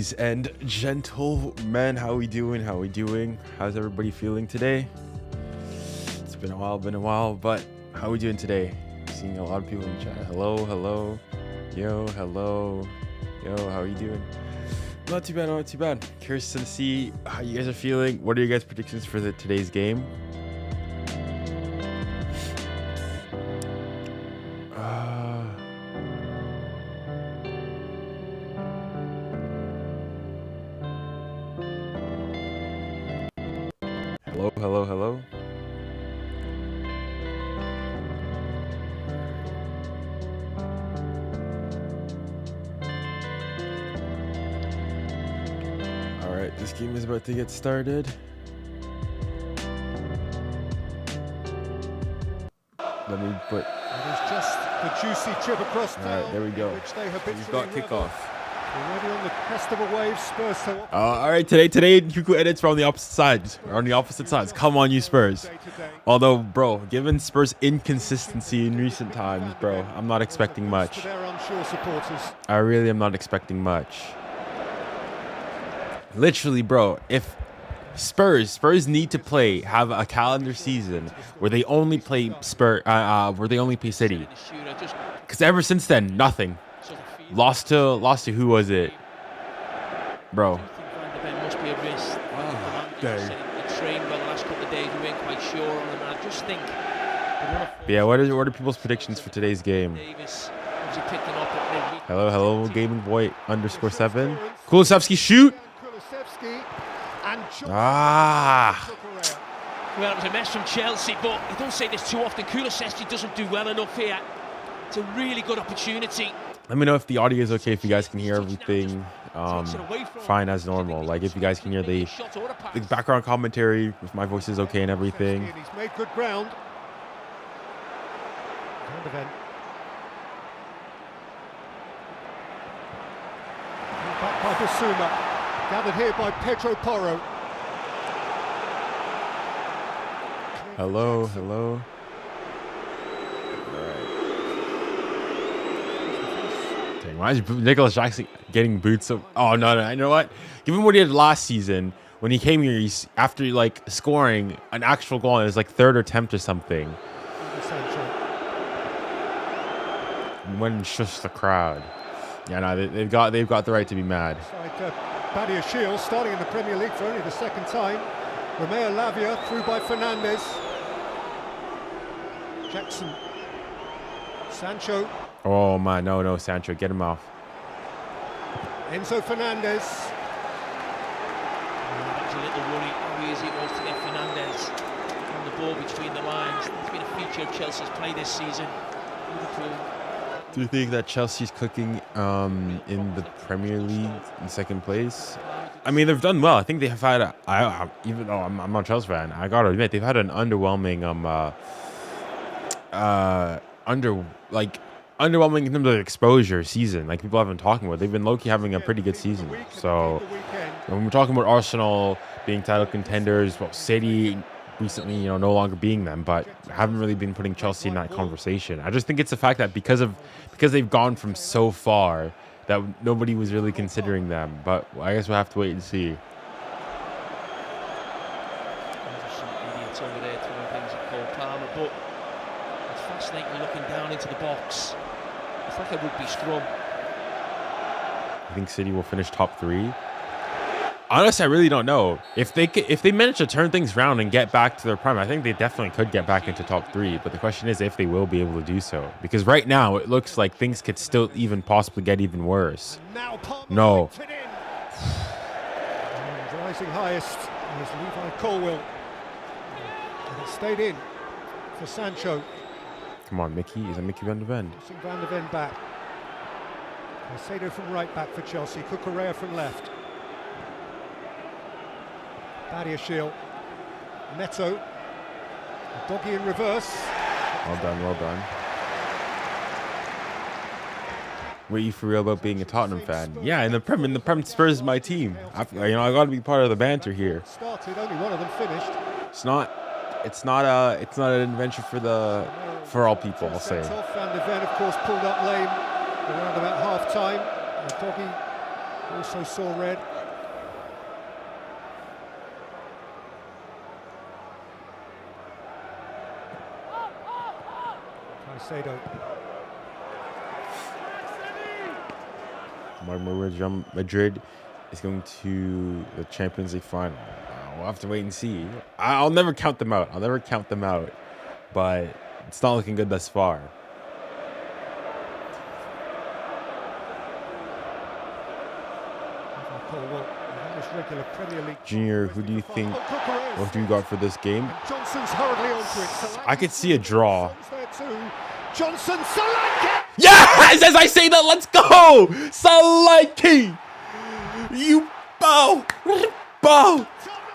Ladies and gentlemen, how we doing? How we doing? How's everybody feeling today? It's been a while, but how we doing today? Seeing a lot of people in chat. Hello. Yo, hello. Yo, how are you doing? Not too bad. Curious to see how you guys are feeling. What are your guys' predictions for today's game? Hello. All right, this game is about to get started. Let me put. It's just the juicy chip across town. All right, there we go. We've got kickoff. Already on the crest of a wave, Spurs. All right, today, Cuckoo edits are on the opposite sides. On the opposite sides. Come on, you Spurs. Although, bro, given Spurs' inconsistency in recent times, bro, I'm not expecting much. I really am not expecting much. Literally, bro, if Spurs need to have a calendar season where they only play City, because ever since then, nothing. Lost to who was it, bro? Must be a risk. They trained well the last couple of days. We weren't quite sure on them. And I just think. Yeah. What are people's predictions for today's game? Hello, gaming boy _7. Kulusevski shoot. Well, it was a mess from Chelsea, but you don't say this too often. Kulusevski doesn't do well enough here. It's a really good opportunity. Let me know if the audio is okay, if you guys can hear everything fine as normal. Like if you guys can hear the background commentary, if my voice is okay and everything. He's made good ground. Back by 𝙎𝙊𝘾𝘼𝙎𝙖. Gathered here by Pedro Porro. Hello. Why is Nicholas Jackson getting boots? Oh no! You know what? Given what he did last season, when he came here, after scoring an actual goal, it was like third attempt or something. And went and shushed the crowd. Yeah, no, they've got the right to be mad. 𝙎𝙊𝘾𝘼𝙎𝙖 starting in the Premier League for only the second time. 𝙎𝙊𝘾𝘼𝑎𝑙𝑎𝑣𝑖𝑎 through by Fernandez. Jackson. Sancho. Oh man, no, Sancho, get him off. Enzo Fernandez. That was a little worry how easy it was to get Fernandez on the ball between the lines. It's been a feature of Chelsea's play this season. Do you think that Chelsea's cooking in the Premier League in second place? I mean, they've done well. I think they have had even though I'm not a Chelsea fan, I gotta admit they've had an underwhelming underwhelming in terms of exposure season. Like people have been talking about, they've been low-key having a pretty good season. So when we're talking about Arsenal being title contenders, well, City recently, no longer being them, but haven't really been putting Chelsea in that conversation. I just think it's the fact that because they've gone from so far that nobody was really considering them. But I guess we'll have to wait and see. Idiots over there throwing things at Cole Palmer, but it's fascinating looking down into the box. It's like a rugby scrum. I think City will finish top 3. Honestly, I really don't know. If they manage to turn things around and get back to their prime, I think they definitely could get back into top 3. But the question is if they will be able to do so. Because right now, it looks like things could still even possibly get even worse. No. Rising highest is 𝙎𝙊𝘾𝘼𝘋𝘼. And it stayed in for Sancho. Come on, Mickey. Is it Mickey Van de Ven? Van de Ven back. Caicedo from right back for Chelsea. Cucurella from left. 𝙎𝙬𝘾𝘼𝙎𝙬. Neto. Doggy in reverse. Well done. Were you for real about being a Tottenham fan? Yeah, in the Prem, Spurs is my team. I got to be part of the banter here. Started, only one of them finished. It's not an adventure for all people, I'll say. Van de Ven, of course, pulled up lame around about half time. Doggy also saw red. 𝙀𝙬𝘼𝙋𝙏𝘾𝙄𝘼𝙎. Real Madrid is going to the Champions League final. We'll have to wait and see. I'll never count them out. I'll never count them out. But it's not looking good thus far. Junior, who do you think, what do you got for this game? I could see a draw. Yes! As I say that, let's go! 𝙀𝙊𝘾𝙼𝘾𝙄𝘼𝙎. You bow! Bow!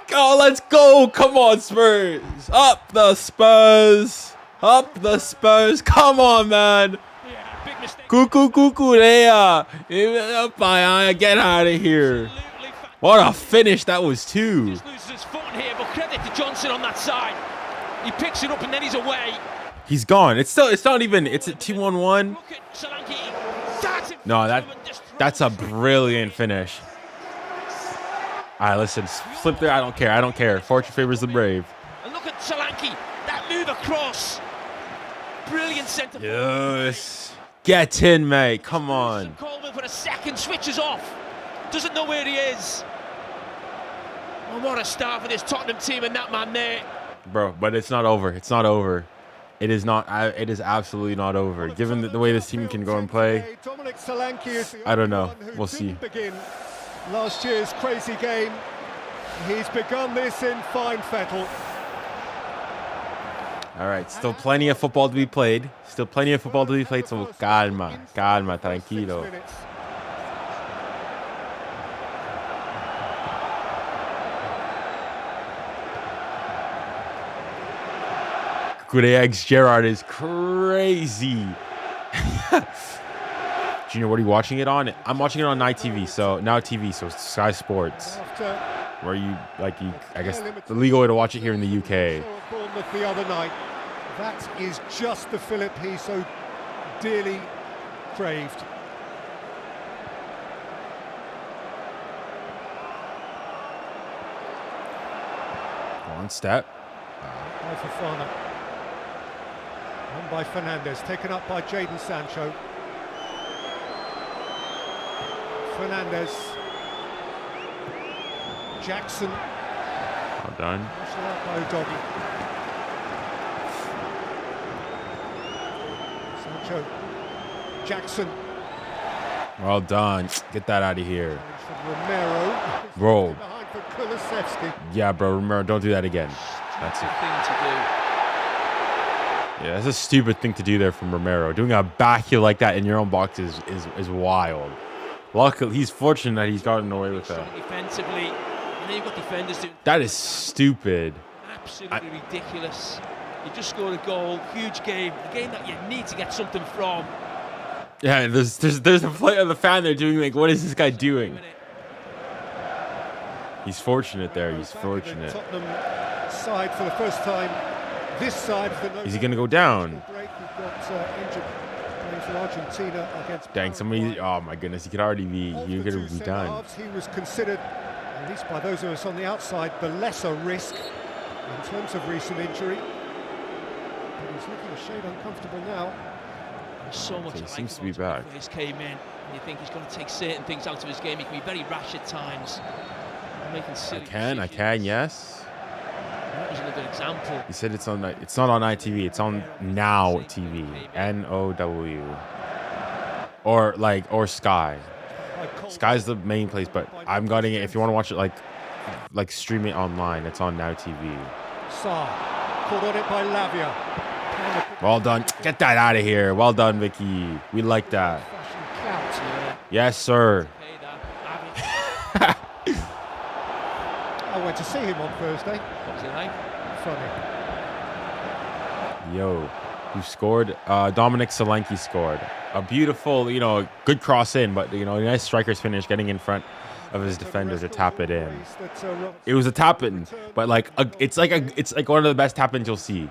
Go, let's go! Come on, Spurs! Up the Spurs! Up the Spurs! Come on, man! 𝙀𝙊𝙖𝘾𝙖𝙞𝙡. Get out of here! What a finish that was too! He just loses his footing here, but credit to Johnson on that side. He picks it up and then he's away. He's gone. It's not even. It's a 2-1-1. No, that's a brilliant finish. All right, listen, flip there. I don't care. I don't care. Fortune favors the brave. And look at 𝙀𝙀𝘾𝙖𝙞. That move across. Brilliant centre. Yes. Get in, mate. Come on. Coleman for a second switches off. Doesn't know where he is. Oh, what a start for this Tottenham team and that man there. Bro, but it's not over. It's not over. It is not. It is absolutely not over. Given the way this team can go and play, I don't know. We'll see. Last year's crazy game. He's begun this in fine fettle. All right, still plenty of football to be played. Still plenty of football to be played. So calma, calma, tranquilo. 𝙀𝙀𝘼𝑋 is crazy. Junior, what are you watching it on? I'm watching it on Now TV, so Sky Sports, where I guess the legal way to watch it here in the UK. The other night, that is just the Philip he so dearly craved. One step. Fofana. On by Fernandez, taken up by Jadon Sancho. Fernandez. Jackson. Well done. Sancho. Jackson. Well done. Get that out of here. Romero. Bro. Behind for 𝙀𝙀𝘼𝑋𝙬𝑖. Yeah, bro. Romero, don't do that again. That's it. Thing to do. Yeah, that's a stupid thing to do there from Romero. Doing a back heel like that in your own box is wild. Luckily, he's fortunate that he's gotten away with that. Defensively, and then you've got defenders doing. That is stupid. Absolutely ridiculous. You just scored a goal, huge game, a game that you need to get something from. Yeah, there's a player, the fan there doing like, what is this guy doing? He's fortunate there. He's fortunate. Tottenham side for the first time. This side. Is he gonna go down? Argentina against Dang, somebody! Oh my goodness, he could already be. You're gonna be done. He was considered, at least by those of us on the outside, the lesser risk in terms of recent injury. But he's looking a shade uncomfortable now. So much. He seems to be back. He came in, and you think he's going to take certain things out of his game. He can be very rash at times. Making silly I can, yes. That was another example. He said it's on. It's not on ITV. It's on Now TV. NOW. Or Sky. Sky's the main place, but I'm getting it. If you want to watch it, like stream it online, it's on Now TV. Caught on it by Lavia. Well done. Get that out of here. Well done, Vicky. We like that. Yes, sir. I went to see him on Thursday. What was it like? Funny. Yo, who scored? 𝙀𝙀𝘼𝘋𝙀𝘼𝑋𝙬𝑖 scored. A beautiful, good cross in, but a nice striker's finish, getting in front of his defender to tap it in. It was a tap in, but it's like one of the best tap ins you'll see.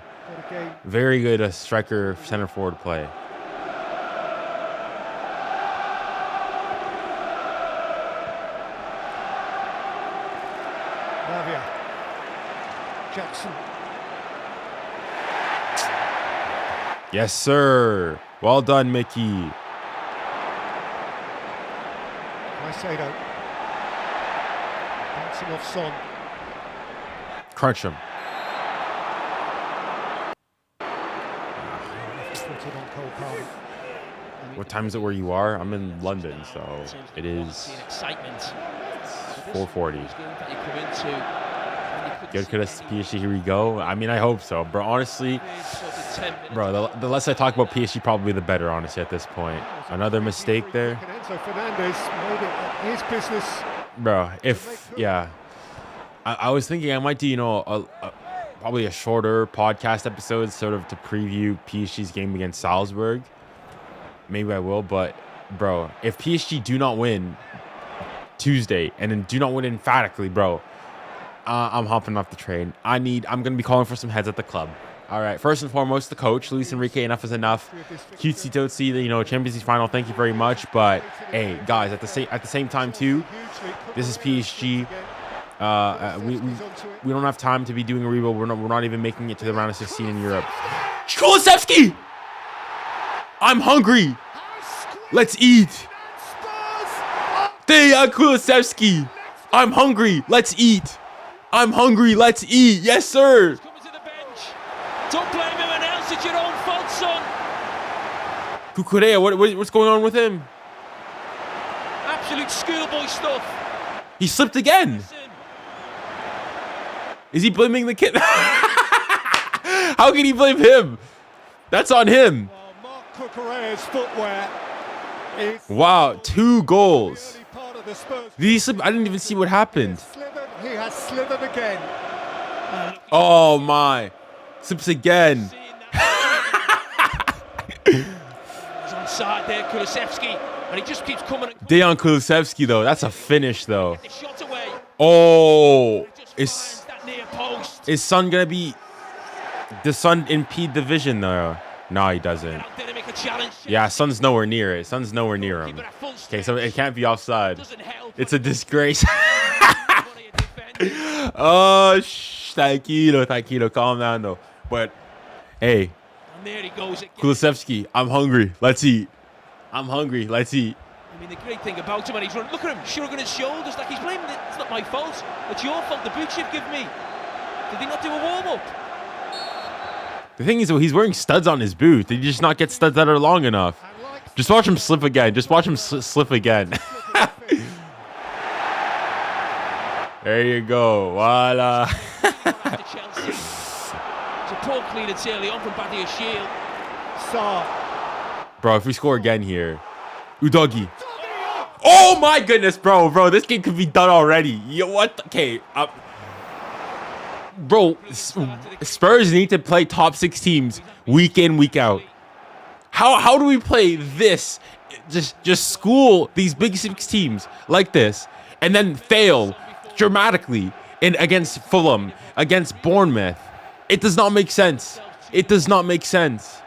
Very good striker center forward play. Jackson. Yes, sir. Well done, Mickey. 𝙋𝙊𝘿𝘾𝘼𝙎𝙏. Bouncing off Son. Crunch him. Footed on Cole Palmer. What time is it where you are? I'm in London, so it is 4:40. 𝙎𝙬𝘾𝘼𝙎𝙏 PSG, here we go. I mean, I hope so, bro. Honestly, bro, the less I talk about PSG, probably the better, honestly, at this point. Another mistake there. Enzo Fernandez made it his business. Bro, I was thinking I might do, you know, probably a shorter podcast episode sort of to preview PSG's game against Salzburg. Maybe I will, but bro, if PSG do not win Tuesday and then do not win emphatically, bro, I'm hopping off the train. I'm gonna be calling for some heads at the club. All right, first and foremost, the coach, Luis Enrique. Enough is enough. 𝙀𝙬𝘼𝙖𝘞𝙀𝙀, you know, Champions League final. Thank you very much, but hey, guys, at the same time too, this is PSG. We don't have time to be doing a rebuild. We're not even making it to the round of 16 in Europe. Kulusevski, I'm hungry. Let's eat. 𝙀𝙀𝘼𝙋𝙀𝙀 Kulusevski, I'm hungry. Let's eat. I'm hungry. Let's eat. Yes, sir. Don't blame him else. It's your own fault, son. 𝙀𝙀𝘼𝙋𝙀𝙀, what's going on with him? Absolute schoolboy stuff. He slipped again. Is he blaming the kid? How can he blame him? That's on him. Well, Marc Cucurella's footwear is Wow, 2 goals. really part of the Spurs. Did he slip? I didn't even see what happened. He has slithered again. Oh my. Slips again. He's on side there, Kulusevski, and he just keeps coming. Dejan Kulusevski though, that's a finish though. The shot away. Oh, Just finds that near post. is Son gonna be? Does Son impede the vision though? No, he doesn't. Did he make a challenge? Yeah, Son's nowhere near it. Son's nowhere near him. Keep it at full Okay, strength. so it can't be offside. Doesn't help. It's a disgrace. Body of defenders. Oh, tranquilo, calm down though. But hey, And there he goes again. Kulusevski, I'm hungry. Let's eat. I'm hungry. Let's eat. I mean, the great thing about him, and he's running. Look at him, shrugging his shoulders like he's blaming it. It's not my fault. It's your fault. The boots you've given me. Did he not do a warm up? The thing is, though, he's wearing studs on his boot. Did he just not get studs that are long enough? Just watch him slip again. Just watch him slip again. There you go. Voila. After Chelsea. It's a poor clearance early on from 𝙎𝙬𝘾𝑗𝑖𝑔. Sarr. Bro, if we score again here. Udogie. Oh my goodness, bro. This game could be done already. Yo, what? Okay. Bro, Spurs need to play top 6 teams week in, week out. How do we play this? Just school these big 6 teams like this and then fail dramatically against Fulham, against Bournemouth. It does not make sense. It does not make sense.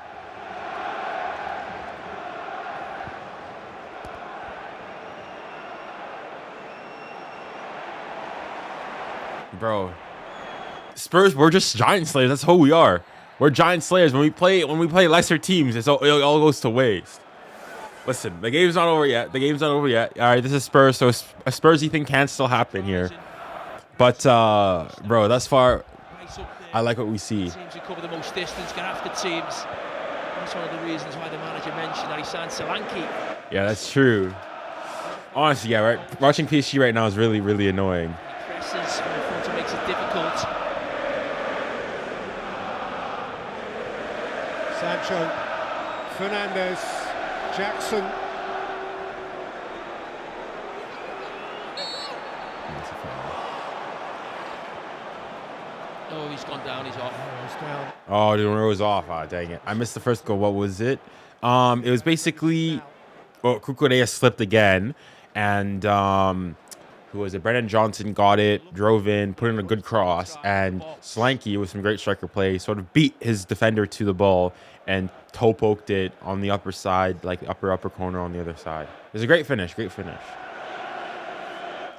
Bro, Spurs, we're just giant slayers. That's who we are. We're giant slayers. When we play lesser teams, it all goes to waste. Listen, the game's not over yet. All right, this is Spurs, so a Spursy thing can still happen here. But bro, thus far, I like what we see. Teams who cover the most distance get after teams. That's one of the reasons why the manager mentioned that he signed Solanke. Yeah, that's true. Honestly, yeah, right. Watching PSG right now is really, really annoying. He presses from the front and makes it difficult. Sancho. Fernandez. Jackson. Oh, he's gone down. He's off. He's down. Oh, the row is off. Ah, dang it. I missed the first goal. What was it? It was basically, well, Cucurella slipped again. And who was it? Brennan Johnson got it, drove in, put in a good cross. And Solanke, with some great striker play, sort of beat his defender to the ball and toe poked it on the upper side, like upper corner on the other side. It was a great finish.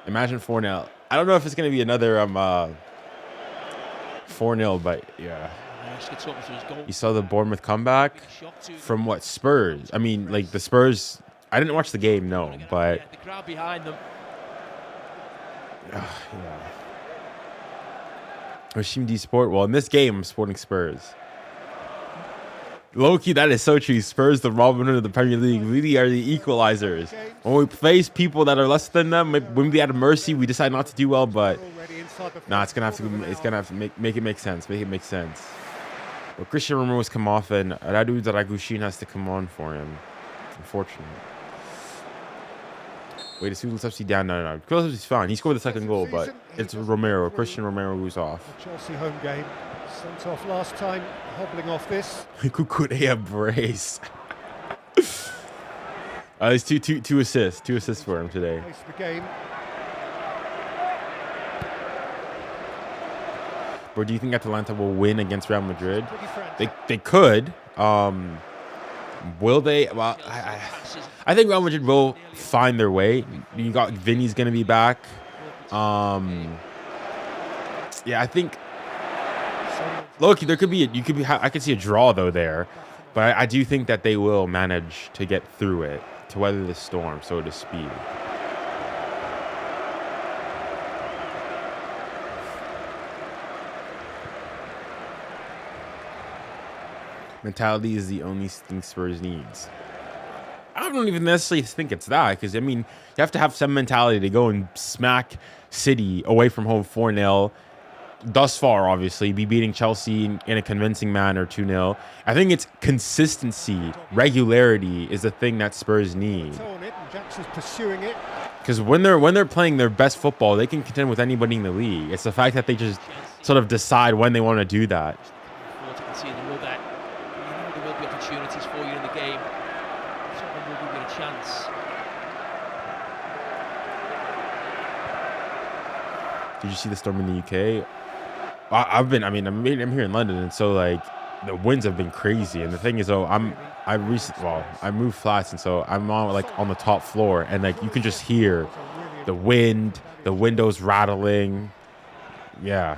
Imagine 4-0. I don't know if it's going to be another 4-0, but yeah. Managed to get something to his goal. You saw the Bournemouth comeback from what, Spurs? I mean, like the Spurs. I didn't watch the game, no, but The crowd behind them. yeah. 𝙎𝙊𝘾𝘼𝙎𝙬 Sport. Well, in this game, I'm supporting Spurs. Low-key, that is so true. Spurs, the Robin Hood of the Premier League, really are the equalizers. When we face people that are less than them, when we at mercy, we decide not to do well. But nah, it's gonna have to make it make sense. Make it make sense. Well, Christian Romero has come off, and 𝙎𝙊𝘾𝘼𝙎𝙏 has to come on for him. Unfortunately. Wait, is 𝙎𝙊𝘾𝘼𝙎𝙏 down? No. Kulusevski's fine. He scored the second goal, but it's Romero, Christian Romero, who's off. Chelsea home game. Sent off last time, hobbling off this. 𝙬𝙬𝘼𝙎𝙏. There's two assists for him today. The game. Or do you think Atalanta will win against Real Madrid? They could. Will they? Well, I think Real Madrid will find their way. You got Vinny's gonna be back. Yeah, I think. Loki, there could be I could see a draw though there, but I do think that they will manage to get through it, to weather the storm, so to speak. Mentality is the only thing Spurs needs. I don't even necessarily think it's that, because I mean, you have to have some mentality to go and smack City away from home 4-0. Thus far, obviously, be beating Chelsea in a convincing manner 2-0. I think it's consistency, regularity is the thing that Spurs need. Because when they're playing their best football, they can contend with anybody in the league. It's the fact that they just sort of decide when they want to do that. There will be opportunities for you in the game. Someone will give you a chance. Did you see the storm in the UK? I'm here in London, and so like the winds have been crazy. And the thing is, though, I moved flats, and so I'm on the top floor, and like you can just hear the wind, the windows rattling. Yeah.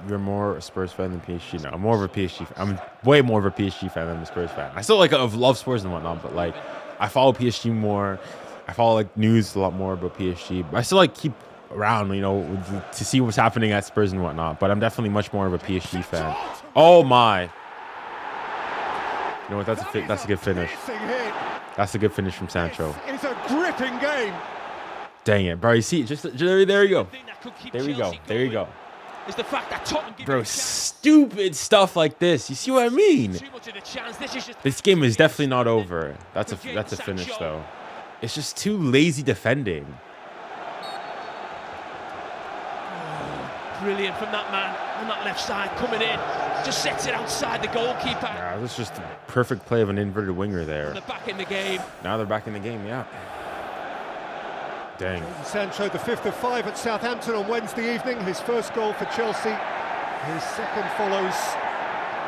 You're more a Spurs fan than PSG. No, I'm more of a PSG fan. I'm way more of a PSG fan than a Spurs fan. I still love Spurs and whatnot, but like I follow PSG more. I follow like news a lot more about PSG. But I still like keep around, to see what's happening at Spurs and whatnot. But I'm definitely much more of a PSG fan. Oh my! You know what? That's a good finish. That's a good finish from Sancho. It's a gripping game. Dang it, bro! You see, there you go. There we go. There you go. Is the fact that Tottenham bro, stupid stuff like this. You see what I mean? This game is definitely not over. That's a finish though. It's just too lazy defending. Brilliant from that man on that left side coming in. Just sets it outside the goalkeeper. Yeah, that's just a perfect play of an inverted winger there. And they're back in the game. Now they're back in the game, yeah. Dang. Sancho, the 5th of 5 at Southampton on Wednesday evening. His first goal for Chelsea. His second follows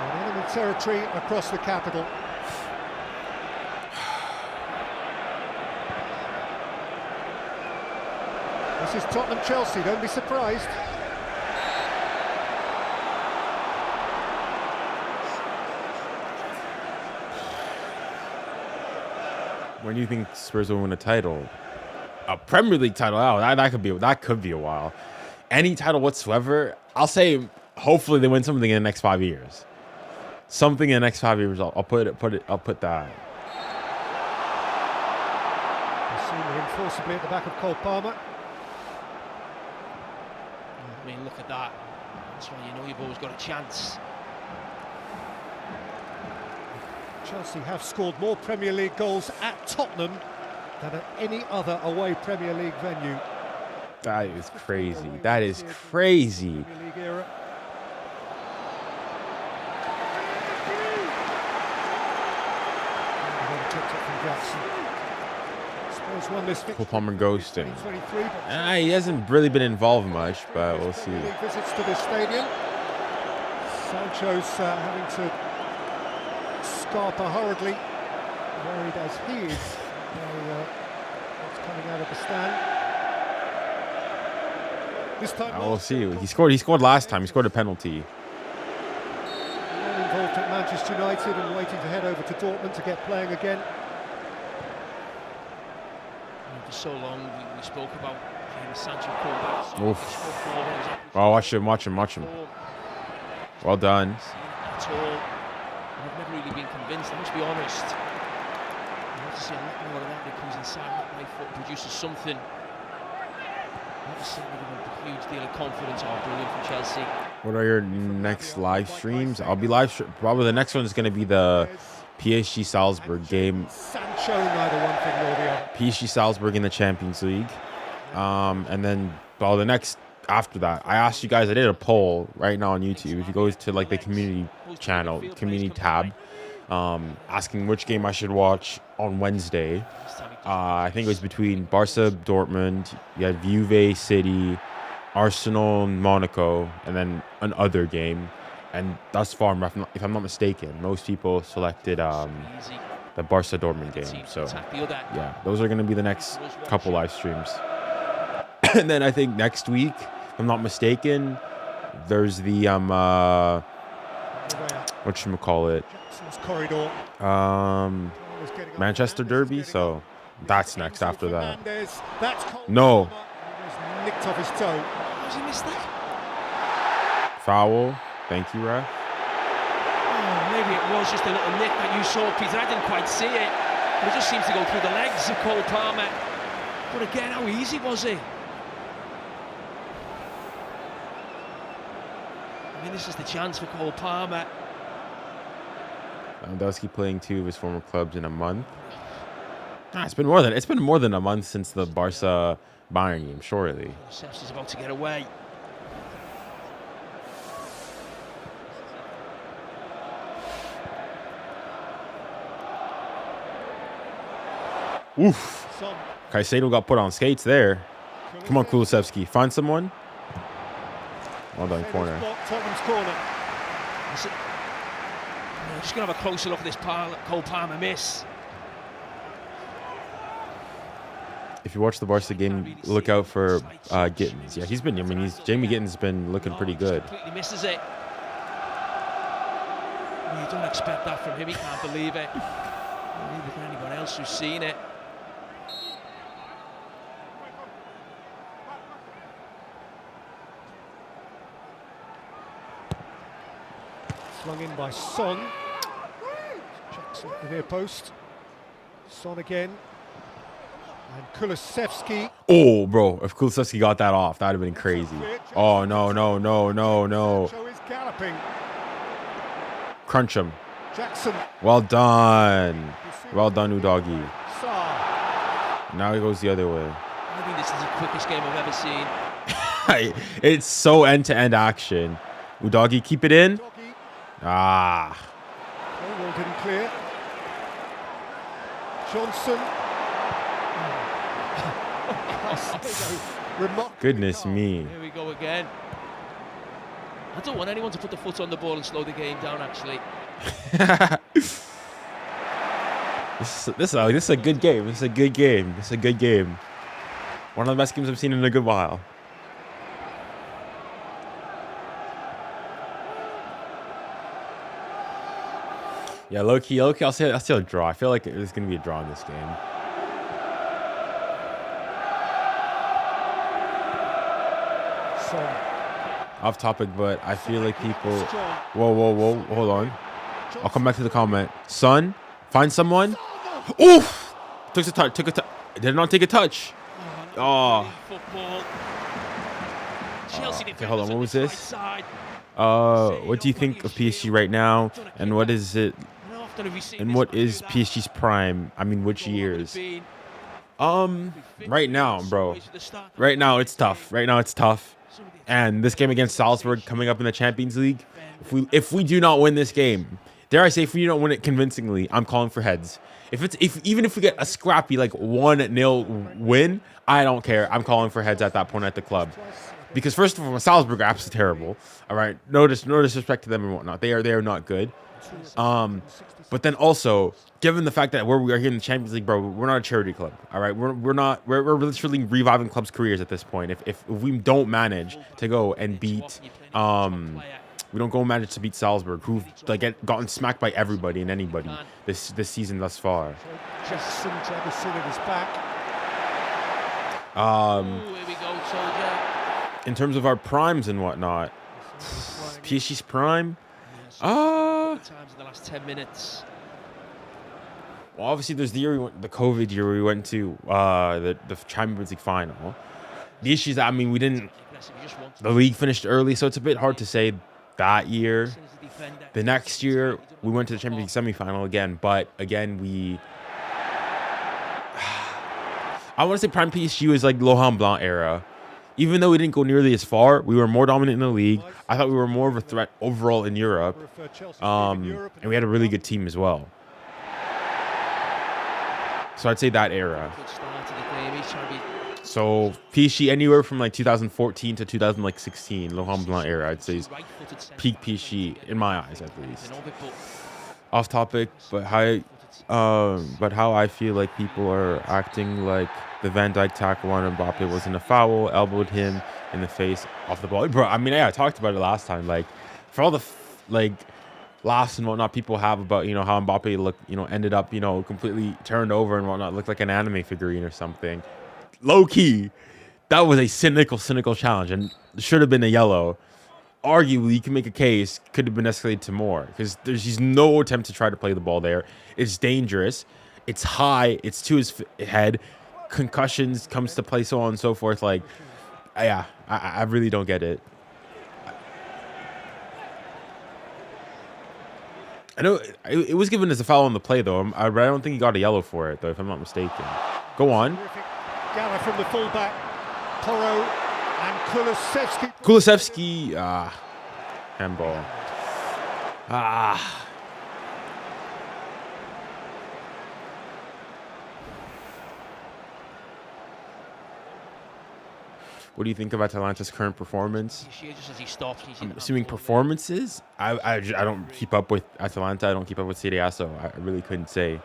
on enemy territory across the capital. This is Tottenham-Chelsea, don't be surprised. When do you think Spurs will win a title? A Premier League title? Oh, that could be a while. Any title whatsoever, I'll say hopefully they win something in the next 5 years. Something in the next 5 years. I'll put that. Forcibly at the back of 𝙀𝙀𝘋𝘼𝘎. I mean, look at that. That's why you know you've always got a chance. Chelsea have scored more Premier League goals at Tottenham than at any other away Premier League venue. That is crazy. That is crazy. 𝙀𝙀𝘋𝘼𝘎𝘋 ghosting. He hasn't really been involved much, but we'll see. Visits to the stadium. Sancho's having to scarper hurriedly, worried as he is by It's coming out of the stand. This time We'll see. He scored last time. He scored a penalty. Well involved at Manchester United and waiting to head over to Dortmund to get playing again. For so long, we spoke about Sancho callback. Oh, watch him. Well done. At all. I've never really been convinced, I must be honest. I want to see a lot more of that that comes inside that right foot, produces something. Obviously, with a huge deal of confidence. Oh, brilliant from Chelsea. What are your next live streams? I'll be probably the next one is going to be the PSG Salzburg game. Sancho, neither one thing nor the other. PSG Salzburg in the Champions League. And then, well, the next after that, I asked you guys, I did a poll right now on YouTube. If you go to like the community channel, community tab, asking which game I should watch on Wednesday. I think it was between Barca, Dortmund, you had Juve, City, Arsenal, Monaco, and then another game. And thus far, if I'm not mistaken, most people selected the Barca Dortmund game. So yeah, those are going to be the next couple live streams. And then I think next week, if I'm not mistaken, there's the whatchamacallit, Manchester Derby. So that's next after that. No. Nicked off his toe. How did he miss that? Foul. Thank you, ref. Oh, maybe it was just a little nick that you saw, Peter. I didn't quite see it. But it just seems to go through the legs of 𝙀𝙀𝘼𝘾𝘼𝙎𝙏. But again, how easy was he? I mean, this is the chance for 𝙀𝙀𝘼𝘾𝘼𝑎. Lewandowski playing 2 of his former clubs in a month. It's been more than a month since the Barca Bayern game, surely. Sepsi's about to get away. Oof. Caicedo got put on skates there. Come on, Kulusevski. Find someone. Well done, corner. Tottenham's corner. Just going to have a closer look at this 𝙀𝙀𝘼𝘾𝑼𝑎 miss. If you watch the Barca game, look out for Gittins. Yeah, Jamie Gittins been looking pretty good. Completely misses it. Well, you don't expect that from him. He can't believe it. Neither can anyone else who's seen it. Flung in by Son. Jackson at the near post. Son again. And Kulusevski. Oh, bro, if Kulusevski got that off, that would have been crazy. Oh, no. Sancho is galloping. Crunch him. Jackson. Well done. Well done, Udagi. Sarr. Now he goes the other way. I think this is the quickest game I've ever seen. It's so end-to-end action. Udagi, keep it in. Ah. Well didn't clear. Johnson. Goodness me. Here we go again. I don't want anyone to put the foot on the ball and slow the game down, actually. This is a good game. This is a good game. This is a good game. One of the best games I've seen in a good while. Yeah, low key, I'll say a draw. I feel like there's gonna be a draw in this game. Off topic, but I feel like people. Whoa! Hold on. I'll come back to the comment. Son, find someone. Oof! Took a touch. Did not take a touch. Oh. Okay, hold on. What was this? What do you think of PSG right now? And what is it? And what is PSG's prime? I mean, which years? Right now, bro. Right now, it's tough. And this game against Salzburg coming up in the Champions League, if we do not win this game, dare I say, if we do not win it convincingly, I'm calling for heads. Even if we get a scrappy like 1-0 win, I don't care. I'm calling for heads at that point at the club. Because first of all, Salzburg are absolutely terrible. All right, no disrespect to them and whatnot. They are not good. But then also, given the fact that where we are here in the Champions League, bro, we're not a charity club. All right, we're literally reviving clubs' careers at this point. If we don't manage to go and beat, we don't go manage to beat Salzburg, who've gotten smacked by everybody and anybody this season thus far. Jackson is back. Here we go, soldier. In terms of our primes and whatnot, PSG's prime. Times in the last 10 minutes. Well, obviously, there's the COVID year where we went to the Champions League final. The issue is that, I mean, we didn't. The league finished early, so it's a bit hard to say that year. The next year, we went to the Champions League semi-final again, but again, I want to say prime PSG was like 𝙀𝙊𝘾𝘼𝙎𝙾 era. Even though we didn't go nearly as far, we were more dominant in the league. I thought we were more of a threat overall in Europe. And we had a really good team as well. So I'd say that era. So PSG anywhere from like 2014 to 2016, 𝙀𝙊𝘾𝘼𝙎𝙾 era, I'd say is peak PSG in my eyes at least. Off topic, but how I feel like people are acting like the Van Dijk tackle on Mbappe wasn't a foul, elbowed him in the face off the ball. Bro, I mean, yeah, I talked about it last time. Like, for all the laughs and whatnot people have about, how Mbappe ended up, completely turned over and whatnot, looked like an anime figurine or something. Low key, that was a cynical challenge and should have been a yellow. Arguably, you can make a case could have been escalated to more because there's no attempt to try to play the ball there. It's dangerous. It's high. It's to his head. Concussions comes to play, so on and so forth. Like, yeah, I really don't get it. I know it was given as a foul on the play, though. I don't think he got a yellow for it, though, if I'm not mistaken. Go on. Gather from the fullback, Porro and Kulusevski. Kulusevski, handball. What do you think of Atalanta's current performance? I'm assuming performances. I don't keep up with Atalanta. I don't keep up with Serie A, so I really couldn't say.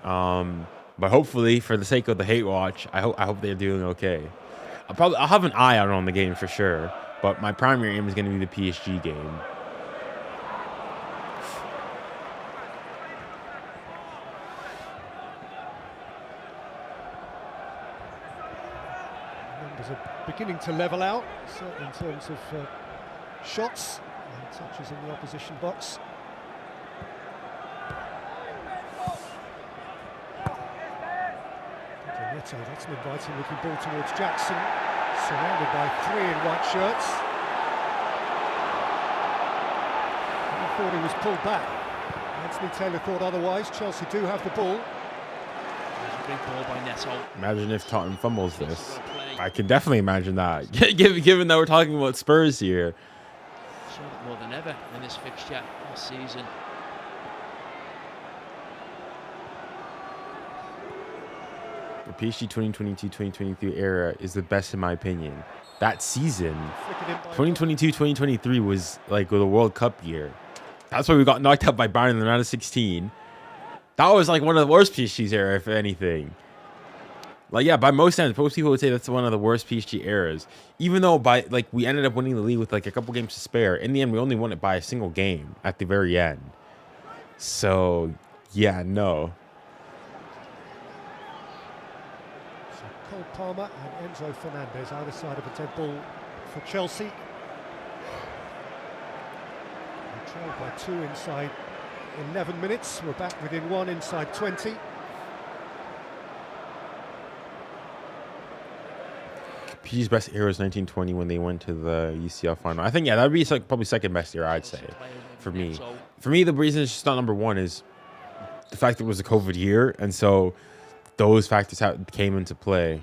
But hopefully, for the sake of the hate watch, I hope they're doing okay. I'll have an eye out on the game for sure. But my primary aim is going to be the PSG game. Numbers are beginning to level out, certainly in terms of shots and touches in the opposition box. That's an inviting looking ball towards Jackson, surrounded by three in white shirts. He thought he was pulled back. Anthony Taylor thought otherwise. Chelsea do have the ball. There's a big ball by Neto. Imagine if Tottenham fumbles this. I can definitely imagine that, given that we're talking about Spurs here. Saw it more than ever in this fixture this season. The PSG 2022-2023 era is the best in my opinion. That season, 2022-2023 was like the World Cup year. That's why we got knocked out by Bayern in the round of 16. That was like one of the worst PSG's era, if anything. Like, yeah, by most standards, most people would say that's one of the worst PSG eras. Even though we ended up winning the league with like a couple games to spare. In the end, we only won it by a single game at the very end. So, yeah, no. Cole Palmer and Enzo Fernandez either side of a dead ball for Chelsea. We're trailed by 2 inside 11 minutes. We're back within 1 inside 20. PG's best era was 1920 when they went to the UCL final. I think, yeah, that would be probably second best era, I'd say, for me. For me, the reason it's just not number 1 is the fact that it was a COVID year, and so those factors came into play.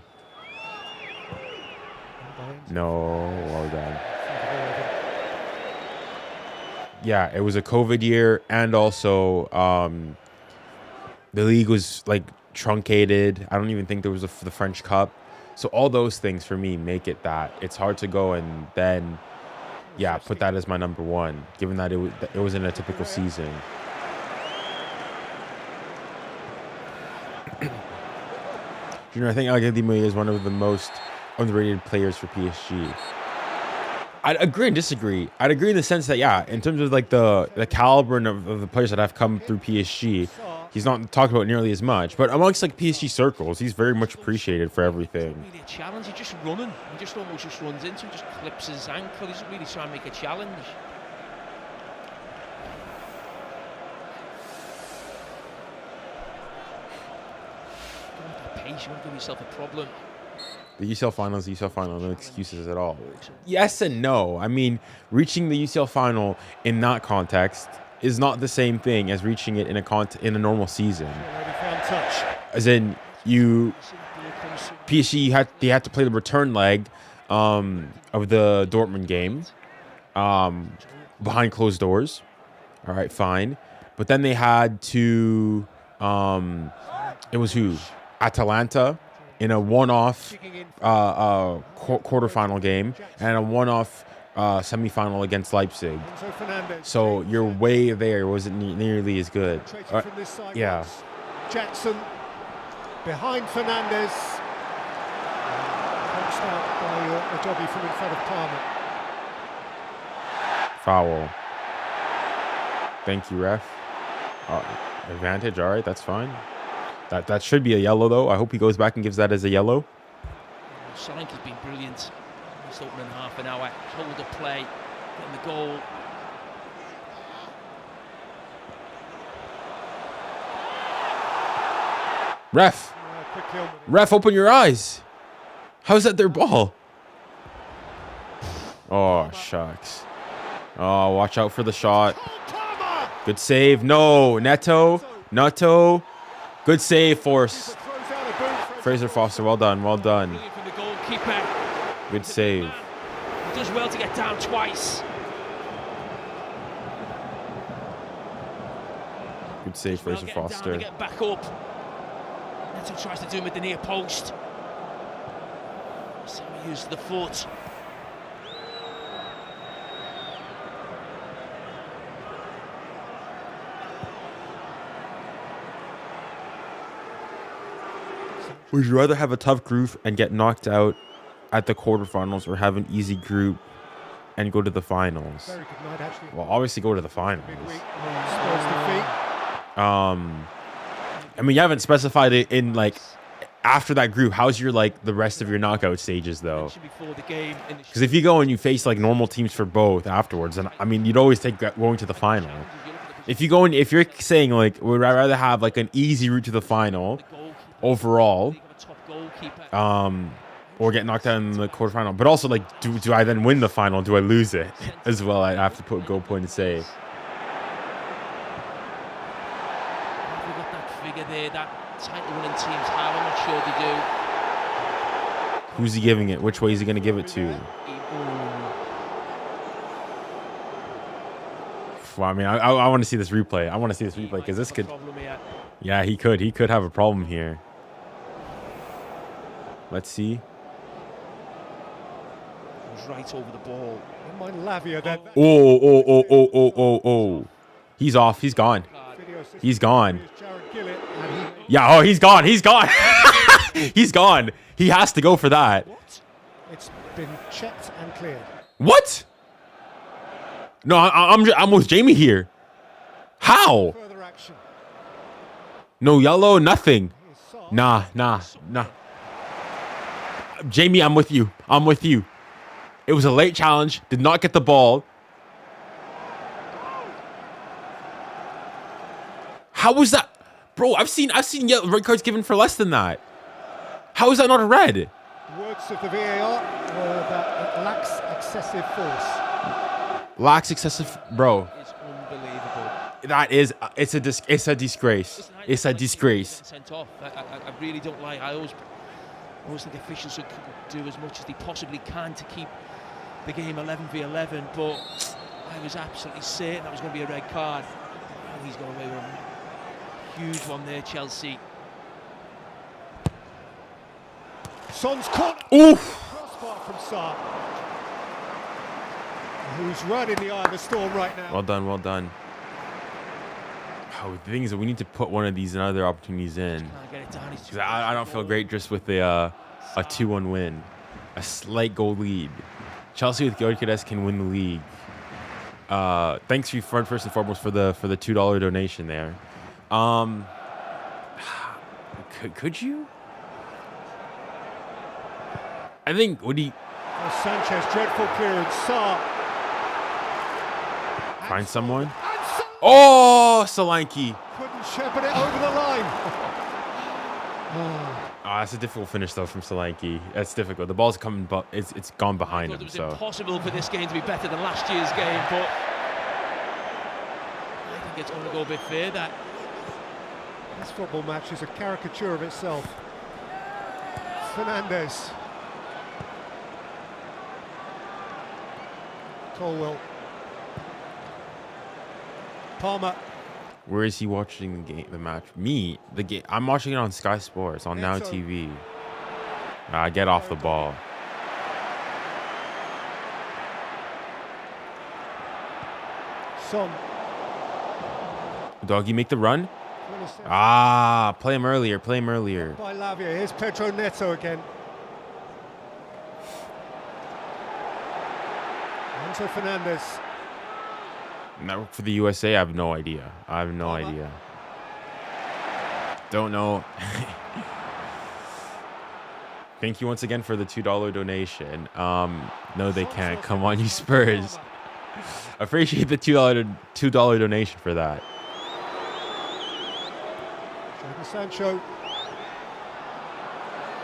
No, well done. Yeah, it was a COVID year, and also the league was like truncated. I don't even think there was the French Cup. So all those things for me make it that it's hard to go and then, yeah, put that as my number 1, given that it was in a typical season. Junior, I think 𝙎𝙬𝘼𝘾𝘼 is one of the most underrated players for PSG. I'd agree and disagree. I'd agree in the sense that, yeah, in terms of like the caliber of the players that have come through PSG, he's not talked about nearly as much. But amongst like PSG circles, he's very much appreciated for everything. Really a challenge. He's just running. He just almost just runs into him, just clips his ankle. He's really trying to make a challenge. Don't have that pace. You won't give yourself a problem. The UCL finals, no excuses at all. Yes and no. I mean, reaching the UCL final in that context is not the same thing as reaching it in a normal season. As in, PSG they had to play the return leg of the Dortmund game behind closed doors. All right, fine. But then they had to it was who? Atalanta in a one-off quarterfinal game and a one-off semi-final against Leipzig. So your way there wasn't nearly as good. Yeah. Jackson behind Fernandez. Punched out by 𝙎𝙬𝘼𝘾𝘼 from in front of Palmer. Foul. Thank you, ref. Advantage. All right, that's fine. That should be a yellow, though. I hope he goes back and gives that as a yellow. Solanke has been brilliant. This opening half an hour. Hold the play, getting the goal. Ref, open your eyes. How's that their ball? Oh, shucks. Oh, watch out for the shot. Good save. No, Neto. Good save, Force. Fraser Foster, well done, well done. Good save. He does well to get down twice. Good save, Fraser Foster. Get back up. Neto tries to do him at the near post. So he used the foot. Would you rather have a tough group and get knocked out at the quarterfinals or have an easy group and go to the finals? Well, obviously go to the finals. I mean, you haven't specified it in like after that group. How's your like the rest of your knockout stages though? Because if you go and you face like normal teams for both afterwards, then I mean, you'd always take going to the final. If you're saying like would I rather have like an easy route to the final overall, or get knocked out in the quarterfinal, but also like do I then win the final? Do I lose it as well? I have to put goal point and save. We've got that figure there that title winning teams have. I'm not sure they do. Who's he giving it? Which way is he going to give it to? Well, I mean, I want to see this replay. I want to see this replay because this could. Yeah, he could. He could have a problem here. Let's see. Right over the ball. Oh. He's off. He's gone. He's gone. Yeah, oh, he's gone. He's gone. He's gone. He has to go for that. It's been checked and cleared. What? No, I'm with Jamie here. How? No yellow, nothing. Nah. Jamie, I'm with you. It was a late challenge. Did not get the ball. How was that? Bro, I've seen red cards given for less than that. How is that not a red? The words of the VAR were that it lacks excessive force. Lacks excessive, bro. It's unbelievable. That is, it's a disgrace. It's a disgrace. Sent off. I really don't like. I always think officials should do as much as they possibly can to keep the game 11v11. But I was absolutely certain that was going to be a red card. And he's got away with a huge one there, Chelsea. Son's caught. Oof. Crossbar from Sarr, who's right in the eye of the storm right now. Well done. Oh, the thing is that we need to put one of these and other opportunities in. Can't get it down. He's 'Cause I don't feel great just with a 2-1 win, a slight goal lead. Chelsea with 𝙀𝙬𝘼𝙋𝙀𝙀 can win the league. Thanks you first and foremost for the $2 donation there. Could you? I think would he Sanchez, dreadful clearance. Sarr. find someone? Oh, Solanke. Couldn't shepherd it over the line. That's a difficult finish though from Solanke. That's difficult. The ball's coming, but it's gone behind him. It was So impossible for this game to be better than last year's game, but I think it's going to go a bit further. This football match is a caricature of itself. Fernandes. Colwell. Palmer. where is he watching the match? Me, the game. I'm watching it on Sky Sports on Now TV. Get off the ball. Son. Doggy, make the run. Play him earlier. Play him earlier. By 𝙎𝙬𝘾𝘼𝙎𝙀. Here's Pedro Neto again. Enzo Fernandez. Network for the USA. I have no idea. I have no idea. Don't know. Thank you once again for the $2 donation. No, they can't. Come on, you Spurs. Appreciate the $2 donation for that. Jadon Sancho.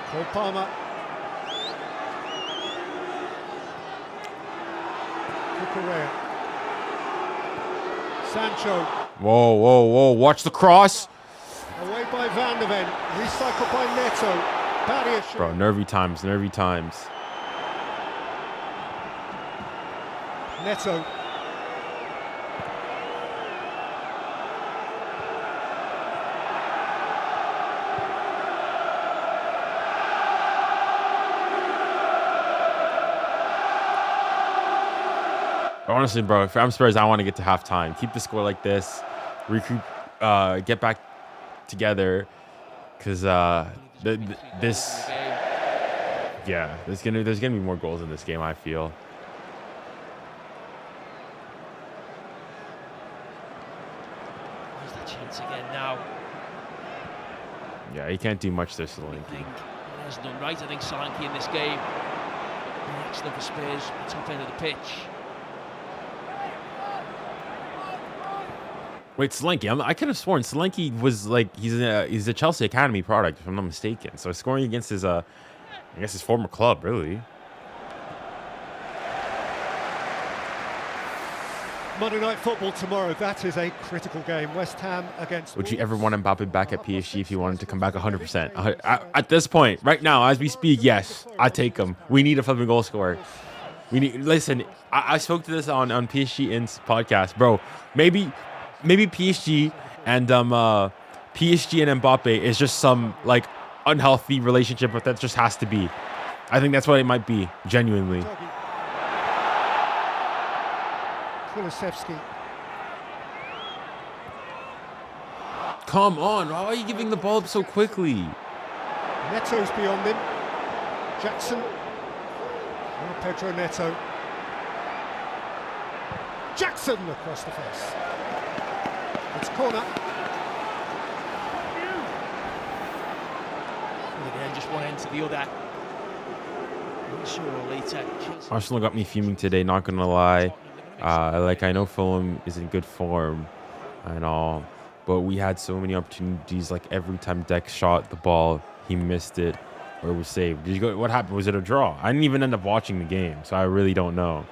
Cole Palmer. Cucurella. Sancho. Whoa, whoa, whoa. Watch the cross. Away by Van de Ven. Recycled by Neto. 𝙬𝙬𝘾𝙼𝙎. Bro, nervy times, nervy times. Neto. Honestly, bro, if I'm Spurs, I want to get to halftime. Keep the score like this. Recoup, get back together. Because there's gonna be more goals in this game, I feel. There's the chance again now. Yeah, he can't do much this Solanke. He hasn't done right. I think Solanke in this game. Excellent for Spurs, the top end of the pitch. Wait, Solanke. I could have sworn Solanke was like he's a Chelsea Academy product, if I'm not mistaken. So scoring against his I guess his former club, really. Monday Night Football tomorrow. That is a critical game. West Ham against. Would you ever want Mbappe back at PSG if he wanted to come back 100%? At this point, right now, as we speak, yes, I take him. We need a flipping goal scorer. We need. Listen, I spoke to this on PSG In's podcast, bro. Maybe PSG and PSG and Mbappe is just some like unhealthy relationship, but that just has to be. I think that's what it might be, genuinely. Kulusevski. Come on, why are you giving the ball up so quickly? Neto's beyond him. Jackson. Oh, Pedro Neto. Jackson across the face. It's corner. And again, just one end to the other. Sure, later. Arsenal got me fuming today, not gonna lie. I know Fulham is in good form and all, but we had so many opportunities. Like every time Deck shot the ball, he missed it or was saved. What happened? Was it a draw? I didn't even end up watching the game, so I really don't know.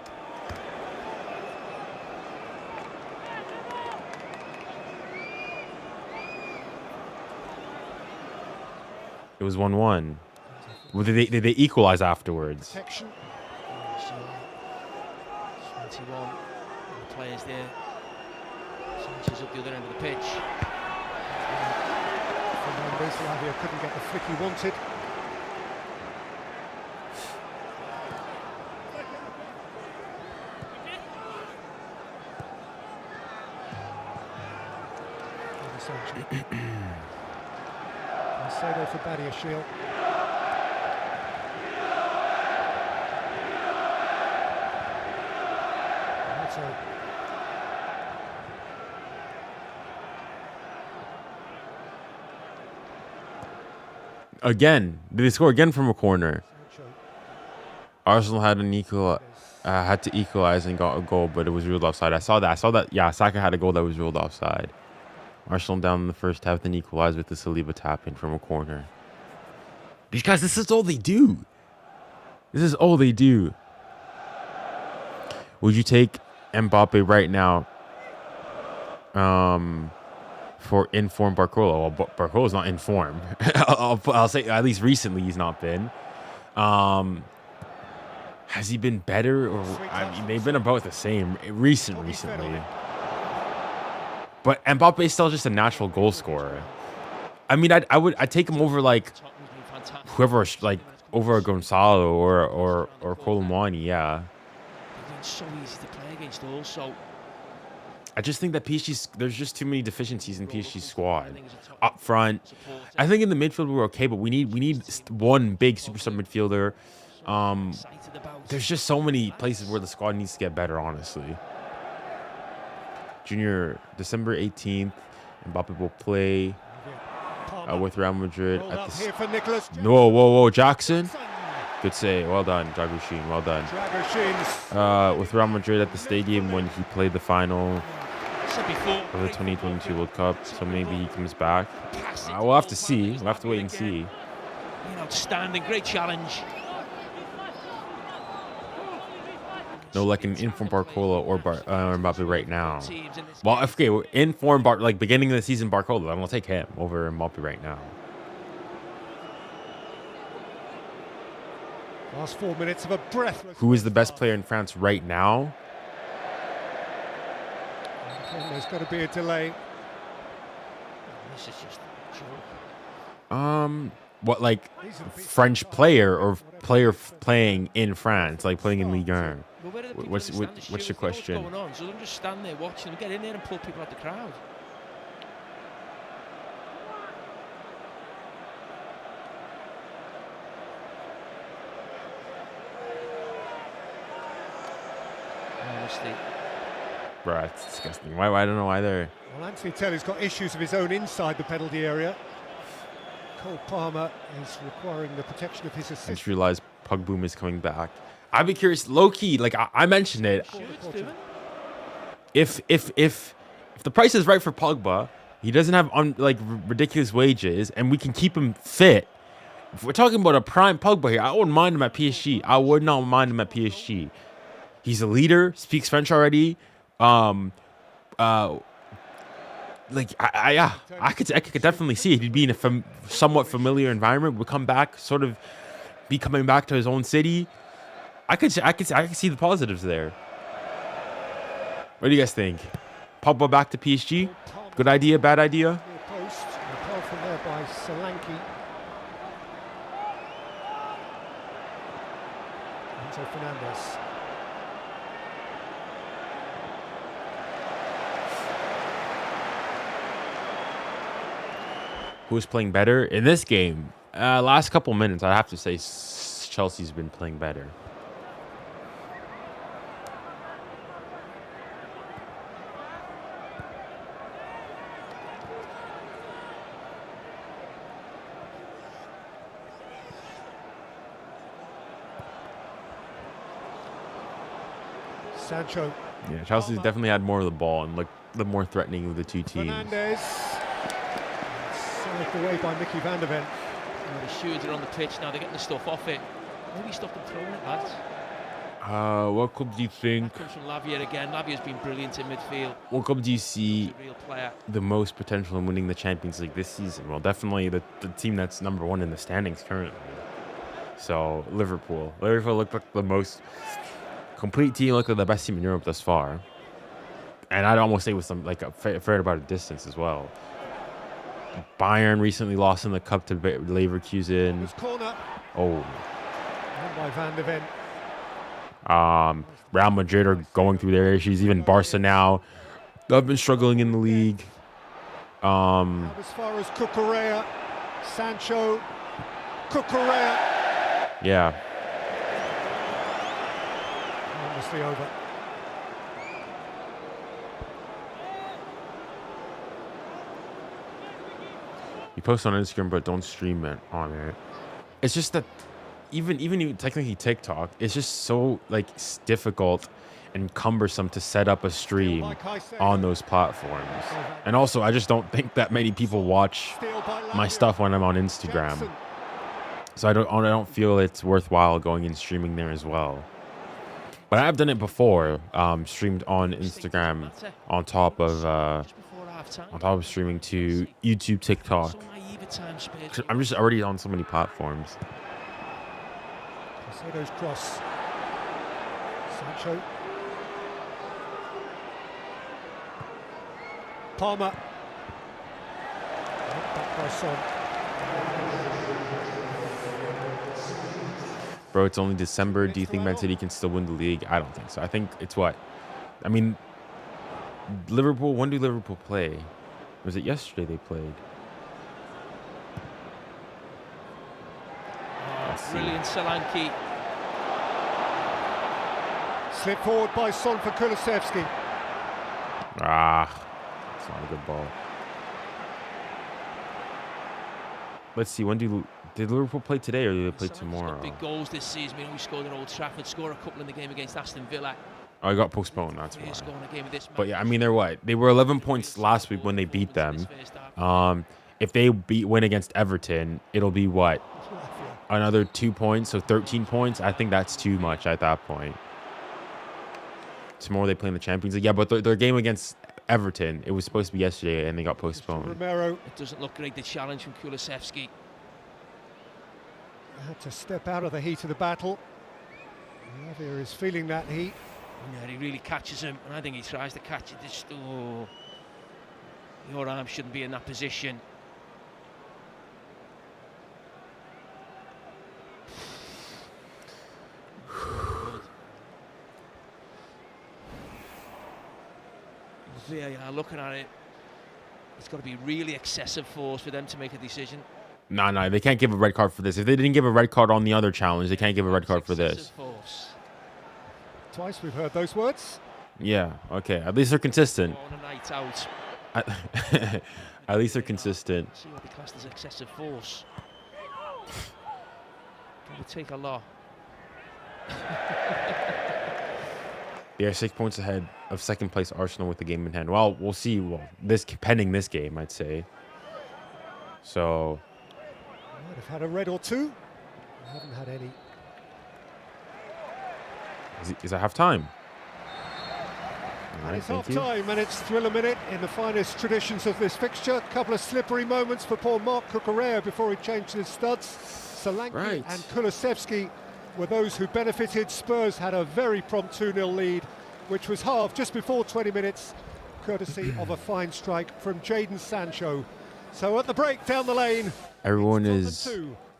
It was 1-1. Well, did they equalize afterwards? Protection. 21 players there. Sanchez up the other end of the pitch. Fernandes, 𝙬𝙬𝘾𝙼𝙎 couldn't get the flick he wanted. Sancho. Caicedo for 𝙎𝙬𝘼𝘋𝙿𝘾. Again, did they score again from a corner? Arsenal had to equalize and got a goal, but it was ruled offside. I saw that. Yeah, Saka had a goal that was ruled offside. Arsenal down in the first half, then equalized with the Saliba tap in from a corner. These guys, this is all they do. This is all they do. Would you take Mbappe right now for informed Barcola? Well, Barcola's not in form. I'll say at least recently he's not been. Has he been better? Or I mean, they've been about the same recently. But Mbappe is still just a natural goal scorer. I mean, I'd take him over like whoever, like over Gonzalo or Colomani, yeah. It's so easy to play against also. I just think that there's just too many deficiencies in PSG's squad. Up front, I think in the midfield we're okay, but we need one big superstar midfielder. There's just so many places where the squad needs to get better, honestly. Junior, December 18th, Mbappe will play with Real Madrid at the... Whoa, Jackson. Good save. Well done, 𝙬𝙬𝘼𝙖. Well done. With Real Madrid at the stadium when he played the final of the 2022 World Cup, so maybe he comes back. We'll have to see. We'll have to wait and see. Outstanding, great challenge. No, like an informed Barcola or Mbappe right now. Well, okay, informed like beginning of the season Barcola, I'm gonna take him over Mbappe right now. Last 4 minutes of a breathless. Who is the best player in France right now? There's got to be a delay. This is just a joke. What, like French player or player playing in France, like playing in Ligue 1? What's the question? What's going on? So don't just stand there watching them. Get in there and pull people out the crowd. Honestly. Bro, it's disgusting. Why? I don't know why they're... Well, Anthony Taylor's got issues of his own inside the penalty area. Cole Palmer is requiring the protection of his assist. I just realized Pogba is coming back. I'd be curious, low-key, like I mentioned it. If the price is right for Pogba, he doesn't have ridiculous wages, and we can keep him fit. If we're talking about a prime Pogba here, I wouldn't mind him at PSG. I would not mind him at PSG. He's a leader, speaks French already. I could definitely see it. He'd be in a somewhat familiar environment. Would come back, sort of be coming back to his own city. I could see the positives there. What do you guys think? Pogba back to PSG? Good idea, bad idea? Post, repelled from there by 𝙎𝙬𝘼𝑗𝘼𝑗. Enzo Fernandez. Who's playing better in this game? Last couple minutes, I have to say Chelsea's been playing better. Sancho. Yeah, Chelsea's definitely had more of the ball and looked the more threatening of the two teams. Fernandez. Saved away by Mickey van der Ven. The shoes are on the pitch now. They're getting the stuff off it. Maybe stop them throwing it, lads. What club do you think? That comes from 𝙎𝙬𝘼𝘋 again. 𝙎𝙬𝘼𝘋's been brilliant in midfield. What club do you see He's a real player. the most potential in winning the Champions League this season? Well, definitely the team that's number one in the standings currently. So Liverpool. Liverpool looked like the most complete team, looked like the best team in Europe thus far. And I'd almost say with some like a fair about a distance as well. Bayern recently lost in the cup to Leverkusen. Corner. Oh. Won by Van der Ven. Real Madrid are going through their issues. Even Barca now, they've been struggling in the league. As far as 𝙀𝙬𝘼𝙋𝙏, Sancho, 𝙀𝙀𝘼𝙋𝙏. Yeah. Almost over. You post on Instagram, but don't stream it on it. It's just that even technically TikTok, it's just so like difficult and cumbersome to set up a stream on those platforms. And also, I just don't think that many people watch my stuff when I'm on Instagram. So I don't feel it's worthwhile going and streaming there as well. But I've done it before, streamed on Instagram on top of streaming to YouTube, TikTok. I'm just already on so many platforms. Caicedo's cross. Sancho. Palmer. Back by Son. Bro, it's only December. Do you think Man City can still win the league? I don't think so. I think it's what? I mean, Liverpool, when do Liverpool play? Was it yesterday they played? Brilliant Solanke. Slip forward by Son for Kulusevski. It's not a good ball. Let's see. Did Liverpool play today or did they play tomorrow? Big goals this season. We know he scored at Old Trafford. Scored a couple in the game against Aston Villa. Oh, it got postponed. That's why. Scoring a game of this But yeah, I mean, they're what? They were 11 points last week when they beat them. If they win against Everton, it'll be what? Another 2 points, so 13 points. I think that's too much at that point. Tomorrow they play in the Champions League. Yeah, but their game against Everton, it was supposed to be yesterday and they got postponed. Romero. It doesn't look great, the challenge from Kulusevski. Had to step out of the heat of the battle. Javier is feeling that heat. Yeah, he really catches him, and I think he tries to catch it. Your arm shouldn't be in that position. VAR looking at it, it's got to be really excessive force for them to make a decision. No, they can't give a red card for this. If they didn't give a red card on the other challenge, they can't give a red card for this. Force. Twice we've heard those words. Yeah, okay. At least they're consistent. On a night out. At least they're consistent. See what they class as excessive force. It would take a lot. They are 6 points ahead of second place Arsenal with the game in hand. Well, we'll see. Well, pending this game, I'd say. So Might have had a red or two. I haven't had any. is it half time? And it's half time, and it's thriller minute in the finest traditions of this fixture. A couple of slippery moments for poor Marc 𝙀𝙀𝘼𝑋 before he changed his studs. Solanke and Kulusevski were those who benefited. Spurs had a very prompt 2-0 lead, which was halved just before 20 minutes, courtesy of a fine strike from Jadon Sancho. So at the break down the lane, everyone is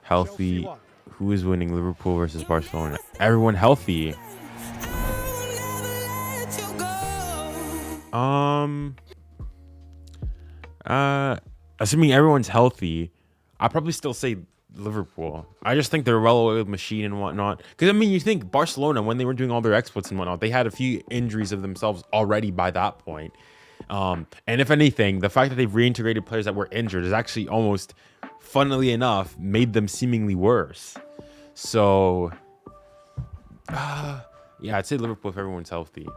healthy. Who is winning, Liverpool versus Barcelona? Everyone healthy. Assuming everyone's healthy, I'd probably still say Liverpool. I just think they're a well-oiled machine and whatnot. Because, I mean, you think Barcelona, when they were doing all their exploits and whatnot, they had a few injuries of themselves already by that point. And if anything, the fact that they've reintegrated players that were injured is actually almost, funnily enough, made them seemingly worse. So, yeah, I'd say Liverpool if everyone's healthy.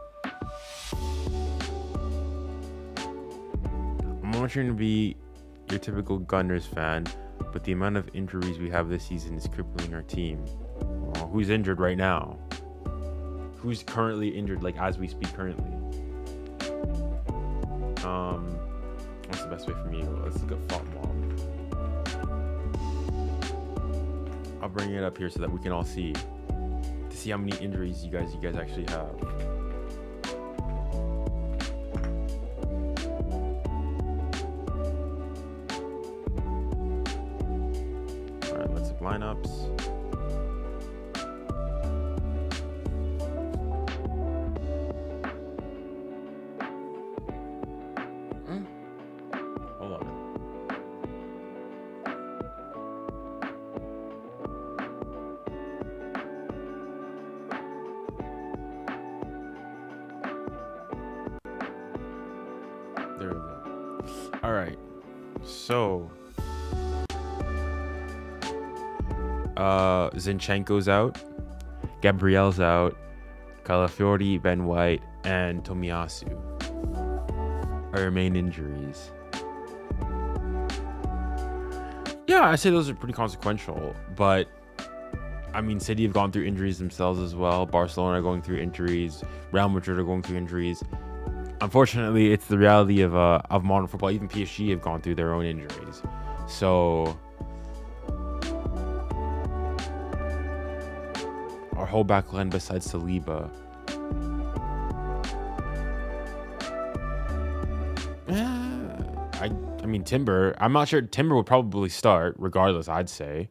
I'm not trying to be your typical Gunners fan, but the amount of injuries we have this season is crippling our team. Who's injured right now? Who's currently injured, like as we speak currently? What's the best way for me? Let's look at FOTMob. I'll bring it up here so that we can all see how many injuries you guys actually have. All right, let's look lineups. Hold on. All right. So, Zinchenko's out. Gabriel's out. 𝙀𝙀𝘿𝘾𝘼𝙎𝙾𝘼, and Tomiyasu are your main injuries. Yeah, I say those are pretty consequential, but I mean, City have gone through injuries themselves as well. Barcelona are going through injuries. Real Madrid are going through injuries. Unfortunately, it's the reality of modern football. Even PSG have gone through their own injuries. So our whole back line besides Saliba. I mean, Timber. I'm not sure. Timber would probably start regardless, I'd say.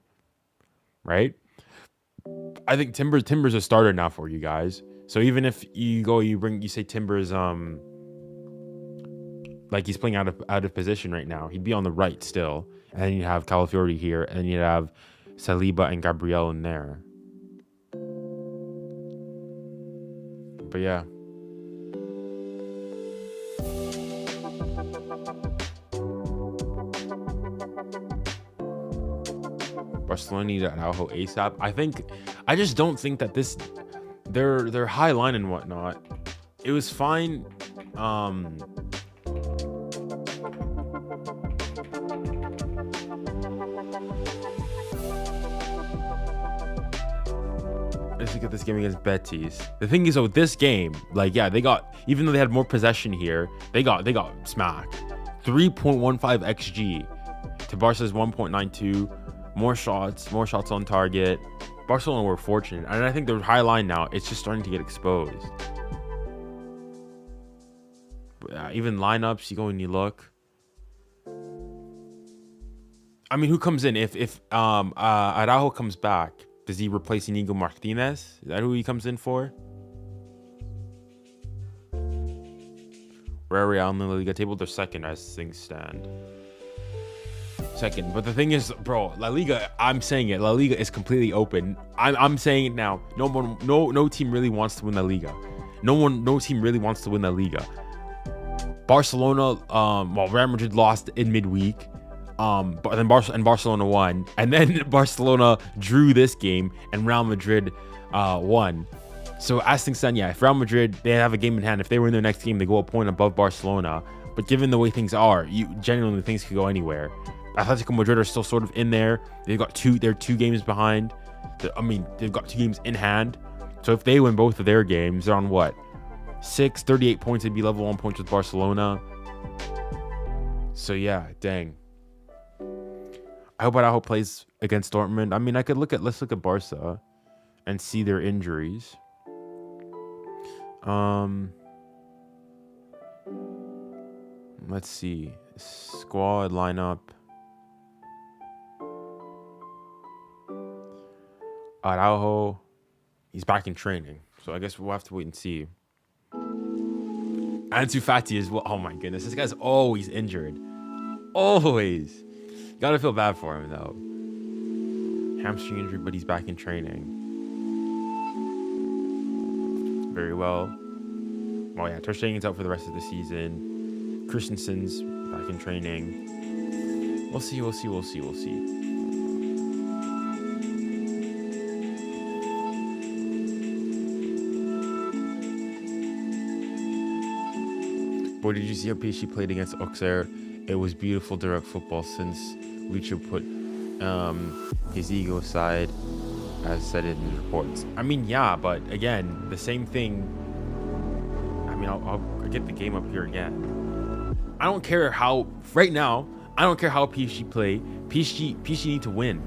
Right? I think Timber's a starter now for you guys. So even if you say Timber's like he's playing out of position right now, he'd be on the right still, and then you have 𝙀𝙀𝘿𝘾 here, and then you'd have Saliba and Gabriel in there. But yeah. Barcelona need Araujo ASAP. I just don't think that their high line and whatnot, it was fine. Let's look at this game against Betis. The thing is, with this game, like, yeah, even though they had more possession here, they got smacked. 3.15 XG to Barca's 1.92. More shots on target. Barcelona were fortunate, and I think their high line now, it's just starting to get exposed. But, even lineups, you go and you look. I mean, who comes in if Araujo comes back? Does he replace Inigo Martinez? Is that who he comes in for? Where are we on the La Liga table? They're second as things stand. Second, but the thing is, bro, La Liga, I'm saying it, La Liga is completely open. I'm saying it now. No team really wants to win La Liga. No team really wants to win La Liga. Barcelona, Real Madrid lost in midweek, but then Barcelona won, and then Barcelona drew this game, and Real Madrid won. So as things stand, yeah, if Real Madrid, they have a game in hand. If they win their next game, they go a point above Barcelona. But given the way things are, genuinely things could go anywhere. Atletico Madrid are still sort of in there. They're 2 games behind. They've got 2 games in hand. So if they win both of their games, they're on what? 38 points. They'd be level 1 points with Barcelona. So yeah, dang. I hope Araujo plays against Dortmund. I mean, let's look at Barca and see their injuries. Let's see. Squad lineup. Araujo, he's back in training, so I guess we'll have to wait and see. Ansu Fati as well. Oh my goodness, this guy's always injured. Always. Gotta feel bad for him though. Hamstring injury, but he's back in training. Very well. Oh yeah, Ter Stegen's out for the rest of the season. Christensen's back in training. We'll see. Boy, did you see how PSG played against Auxerre? It was beautiful direct football since Lucho put his ego aside, as said in the reports. I mean, yeah, but again, the same thing. I mean, I'll get the game up here again. I don't care how, right now, I don't care how PSG play. PSG need to win.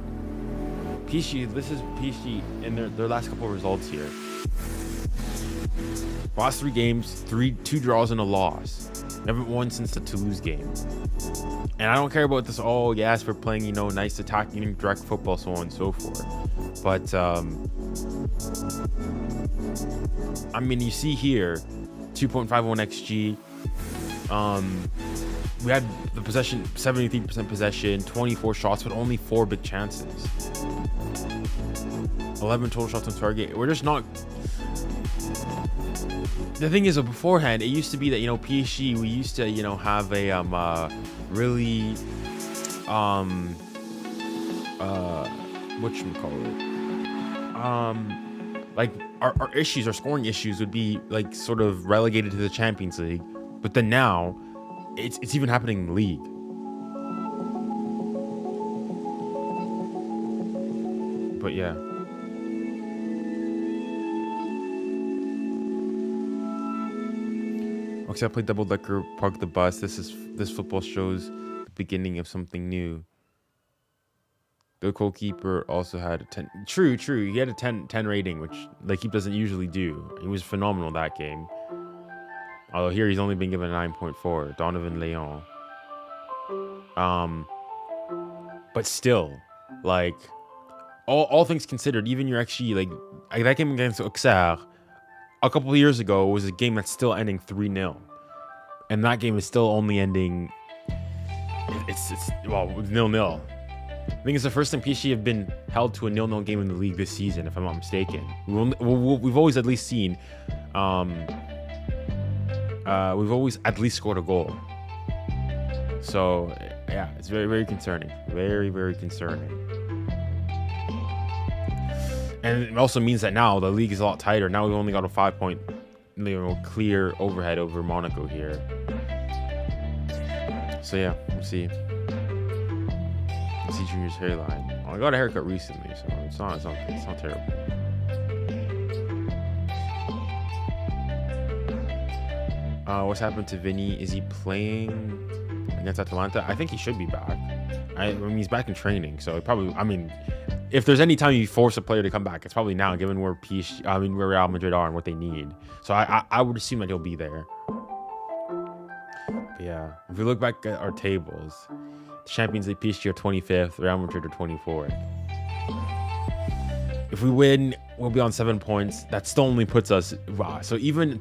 This is PSG in their last couple of results here. Last 3 games, 2 draws and a loss. Never won since the Toulouse game. And I don't care about this, yes, we're playing, nice attacking direct football, so on and so forth. But, I mean, you see here, 2.51 XG. We had the possession, 73% possession, 24 shots, but only 4 big chances. 11 total shots on target. We're just not... the thing is, beforehand, it used to be that, you know, PSG, we used to, you know, have a really whatchamacallit, like our issues, our scoring issues would be like sort of relegated to the Champions League, but then now it's even happening in the league. But yeah. Okay, I played Double Decker Park the Bus. This football shows the beginning of something new. The goalkeeper also had a 10. True. He had a 10 rating, which like he doesn't usually do. He was phenomenal that game. Although here he's only been given a 9.4. 𝙎𝙊𝘾𝙼𝘆𝘾𝘼. But still, like all things considered, even your XG, like that game against 𝙀𝙀𝘖𝙀 a couple of years ago was a game that's still ending 3-0, and that game is still only ending. It's 0-0. I think it's the first time PSG have been held to a 0-0 game in the league this season, if I'm not mistaken. We've always at least seen, we've always at least scored a goal. So yeah, it's very, very concerning. Very, very concerning. And it also means that now the league is a lot tighter. Now we've only got a 5-point, you know, clear overhead over Monaco here. So yeah, we'll see. See Junior's hairline. Well, I got a haircut recently, so it's not terrible. What's happened to Vinny? Is he playing against Atalanta? I think he should be back. I mean, he's back in training, so probably. I mean, if there's any time you force a player to come back, it's probably now, given where where Real Madrid are and what they need. So I would assume that he'll be there. But yeah, if we look back at our tables. Champions League, PSG are 25th, Real Madrid are 24th. If we win, we'll be on 7 points. That still only puts us, wow. So even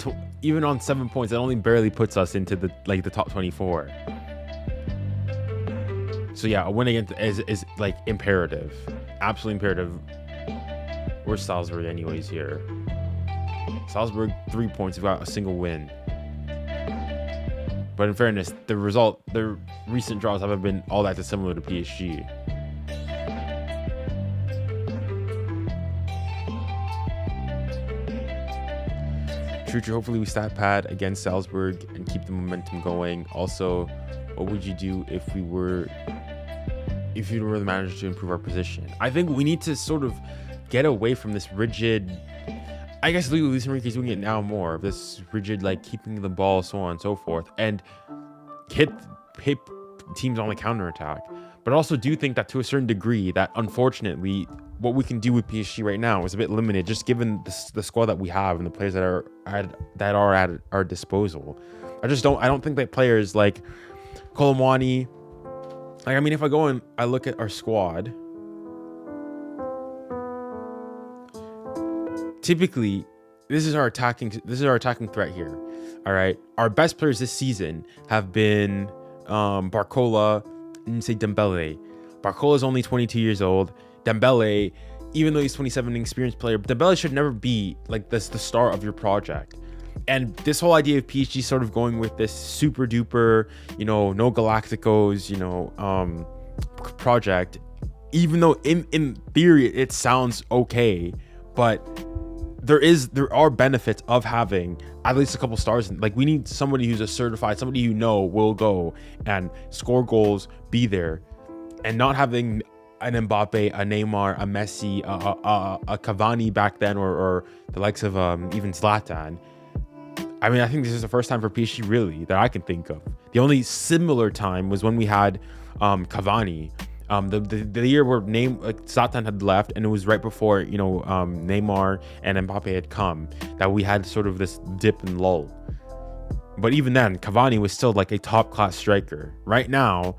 on 7 points, that only barely puts us into the top 24. So yeah, a win against is like imperative, absolutely imperative. Where's Salzburg anyways here? Salzburg 3 points. We've got a single win. But in fairness, the recent draws haven't been all that dissimilar to PSG. True. Hopefully we stat pad against Salzburg and keep the momentum going. Also, what would you do if you were the manager to improve our position? I think we need to sort of get away from this rigid. I guess Luis Enrique is doing it now more of this rigid, like keeping the ball, so on and so forth, and hit teams on the counterattack. But I also do think that to a certain degree that unfortunately what we can do with PSG right now is a bit limited, just given the squad that we have and the players that are at our disposal. I don't think that players like Colomwani, like, I mean, if I go and I look at our squad, typically, this is our attacking threat here. All right, our best players this season have been Barcola and Dembélé. Barcola is only 22 years old. Dembélé, even though he's 27, an experienced player, Dembélé should never be like this the star of your project. And this whole idea of PSG sort of going with this super duper, you know, no Galacticos, you know, project, even though in theory it sounds okay, but there are benefits of having at least a couple stars. Like, we need somebody who's a certified, somebody you know will go and score goals, be there, and not having an Mbappe, a Neymar, a Messi, a Cavani back then, or the likes of even Zlatan. I mean, I think this is the first time for PSG really that I can think of. The only similar time was when we had Cavani. The year where Zlatan had left, and it was right before, you know, Neymar and Mbappe had come, that we had sort of this dip and lull. But even then, Cavani was still like a top class striker. Right now,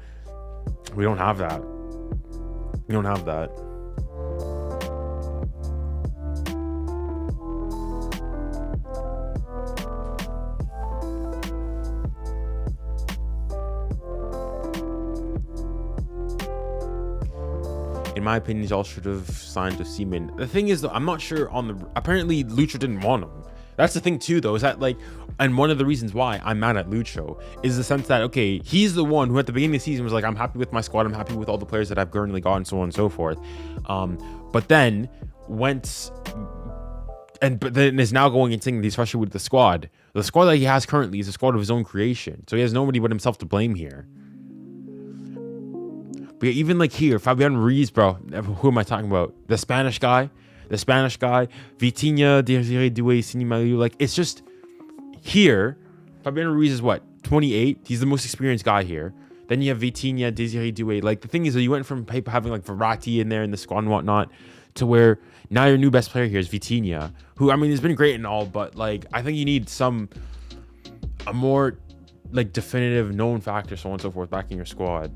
we don't have that. We don't have that. In my opinion, y'all should have signed 𝙀𝙊𝘾𝘼𝙎𝙞. The thing is, though, I'm not sure on the. Apparently, Lucha didn't want him. That's the thing too, though, is that like, and one of the reasons why I'm mad at Lucho is the sense that, okay, he's the one who at the beginning of the season was like, I'm happy with my squad, I'm happy with all the players that I've currently got, and so on and so forth. But then but then is now going and saying that he's frustrated with the squad. The squad that he has currently is a squad of his own creation, so he has nobody but himself to blame here. But yeah, even like here, Fabian Ruiz, bro, who am I talking about? The Spanish guy, Vitinha, 𝙎𝙊𝘾𝙼𝙎𝙬, like, it's just here. Fabian Ruiz is what, 28? He's the most experienced guy here. Then you have Vitinha, 𝙎𝙊𝘾𝙼. Like, the thing is that you went from having like Verratti in there in the squad and whatnot to where now your new best player here is Vitinha, who, I mean, has been great and all, but like, I think you need a more like definitive known factor, so on and so forth, back in your squad.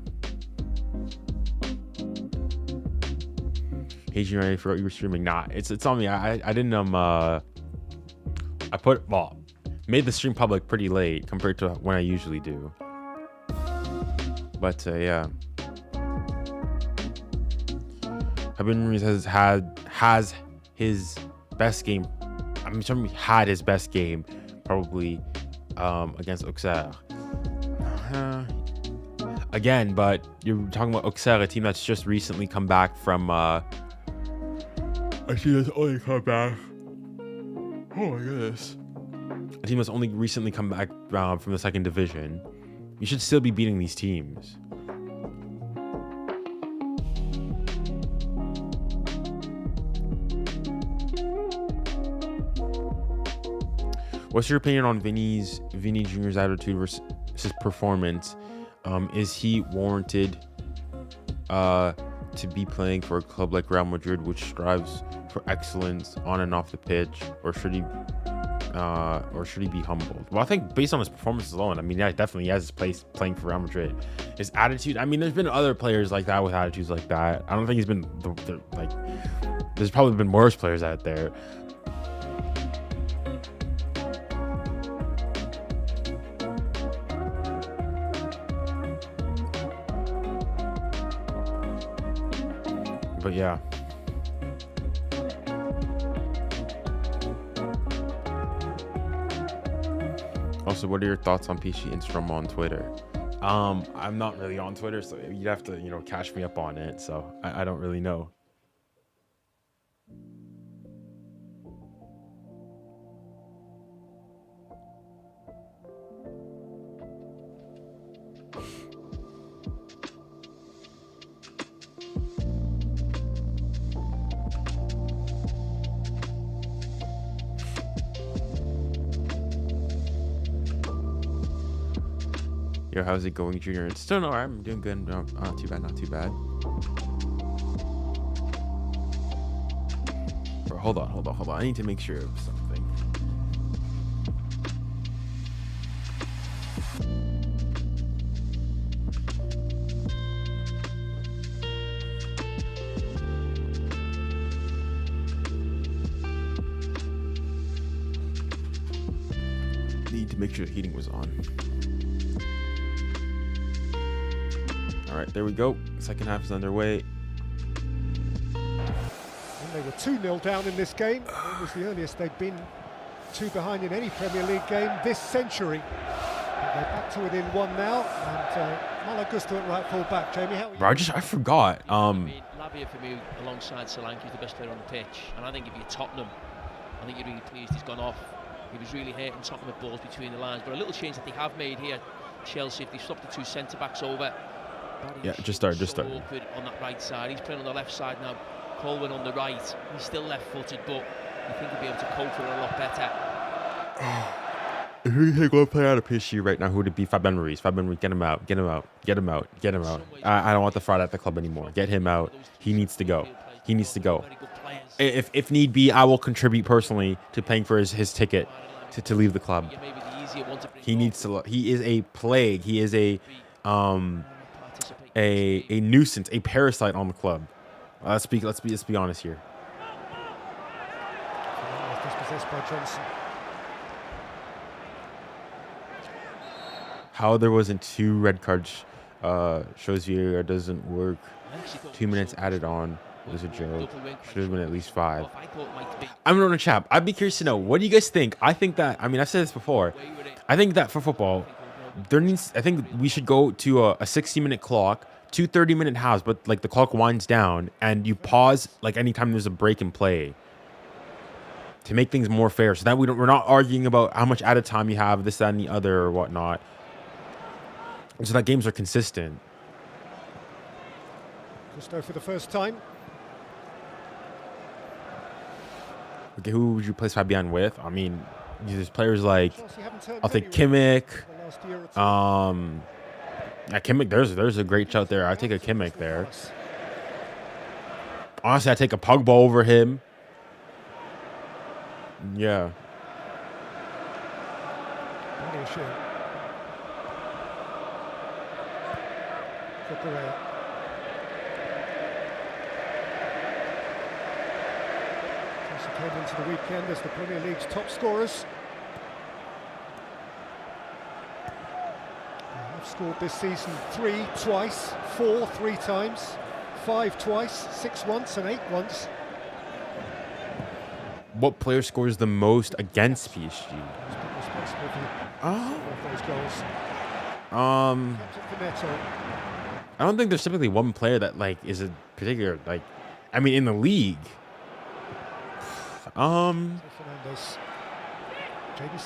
Hey, Junior, I forgot you were streaming. Nah, it's on me. I didn't made the stream public pretty late compared to when I usually do. But yeah, Fabian Ruiz has his best game. I'm sure he had his best game probably against Auxerre. Again, but you're talking about Auxerre, a team that's just recently come back from a team that's only come back. Oh my goodness. A team that's only recently come back from the second division. You should still be beating these teams. What's your opinion on Vinny Jr.'s attitude versus his performance? Is he warranted to be playing for a club like Real Madrid, which strives for excellence on and off the pitch, or should he be humbled? Well, I think based on his performances alone, I mean, yeah, definitely he has his place playing for Real Madrid. His attitude, I mean, there's been other players like that with attitudes like that. I don't think he's been like. There's probably been worse players out there. But yeah. Also, what are your thoughts on Pichi Instrum on Twitter? I'm not really on Twitter, so you'd have to, catch me up on it. So I don't really know. Yo, how's it going, Junior? It's still alright. I'm doing good. No, not too bad. Not too bad. Bro, hold on. I need to make sure of something. Need to make sure the heating was on. All right, there we go. Second half is underway. And they were 2-0 down in this game. It was the earliest they'd been 2 behind in any Premier League game this century. But they're back to within 1 now. And Malo Gusto at right full back. Jamie, how are you? Bro, I forgot. I mean, Lavia for me, alongside Solanke, is the best player on the pitch. And I think if you're Tottenham, I think you're really pleased he's gone off. He was really hating Tottenham with balls between the lines. But a little change that they have made here, Chelsea, if they swapped the 2 centre-backs over. Yeah, just start. Awkward on that right side. He's playing on the left side now. Colwyn on the right. He's still left-footed, but I think he'll be able to cope with it a lot better. If you take one player out of PSG right now, who would it be? Fabian Ruiz. Fabian Ruiz, get him out. I don't want the fraud at the club anymore. Get him out. He needs to go. If need be, I will contribute personally to paying for his ticket to leave the club. He needs to. He is a plague. He is a nuisance, a parasite on the club. Let's be honest here. Dispossessed by Johnson. How there wasn't 2 red cards shows you it doesn't work. 2 minutes added on. It was a joke. Should have been at least 5. I'm going to chat. I'd be curious to know, what do you guys think? I think that, I mean, I've said this before. I think that for football, I think we should go to a 60-minute clock, 2 30-minute halves, but like the clock winds down and you pause like anytime there's a break in play to make things more fair, so that we're not arguing about how much added time you have, this, that, and the other, or whatnot, so that games are consistent. Gusto for the first time. Okay, who would you place Fabian with? I mean, there's players like, I'll take Kimmich. Yeah, Kimmich, there's a great shout there. I take a Kimmich there. Honestly, I take a Pogba over him. Yeah. Came into the weekend as the Premier League's top scorers. They've scored this season 3 twice, 4 3 times, 5 twice, 6 once, and 8 once. What player scores the most against PSG? Oh. Those goals. I don't think there's typically one player that like is a particular like. I mean, in the league. I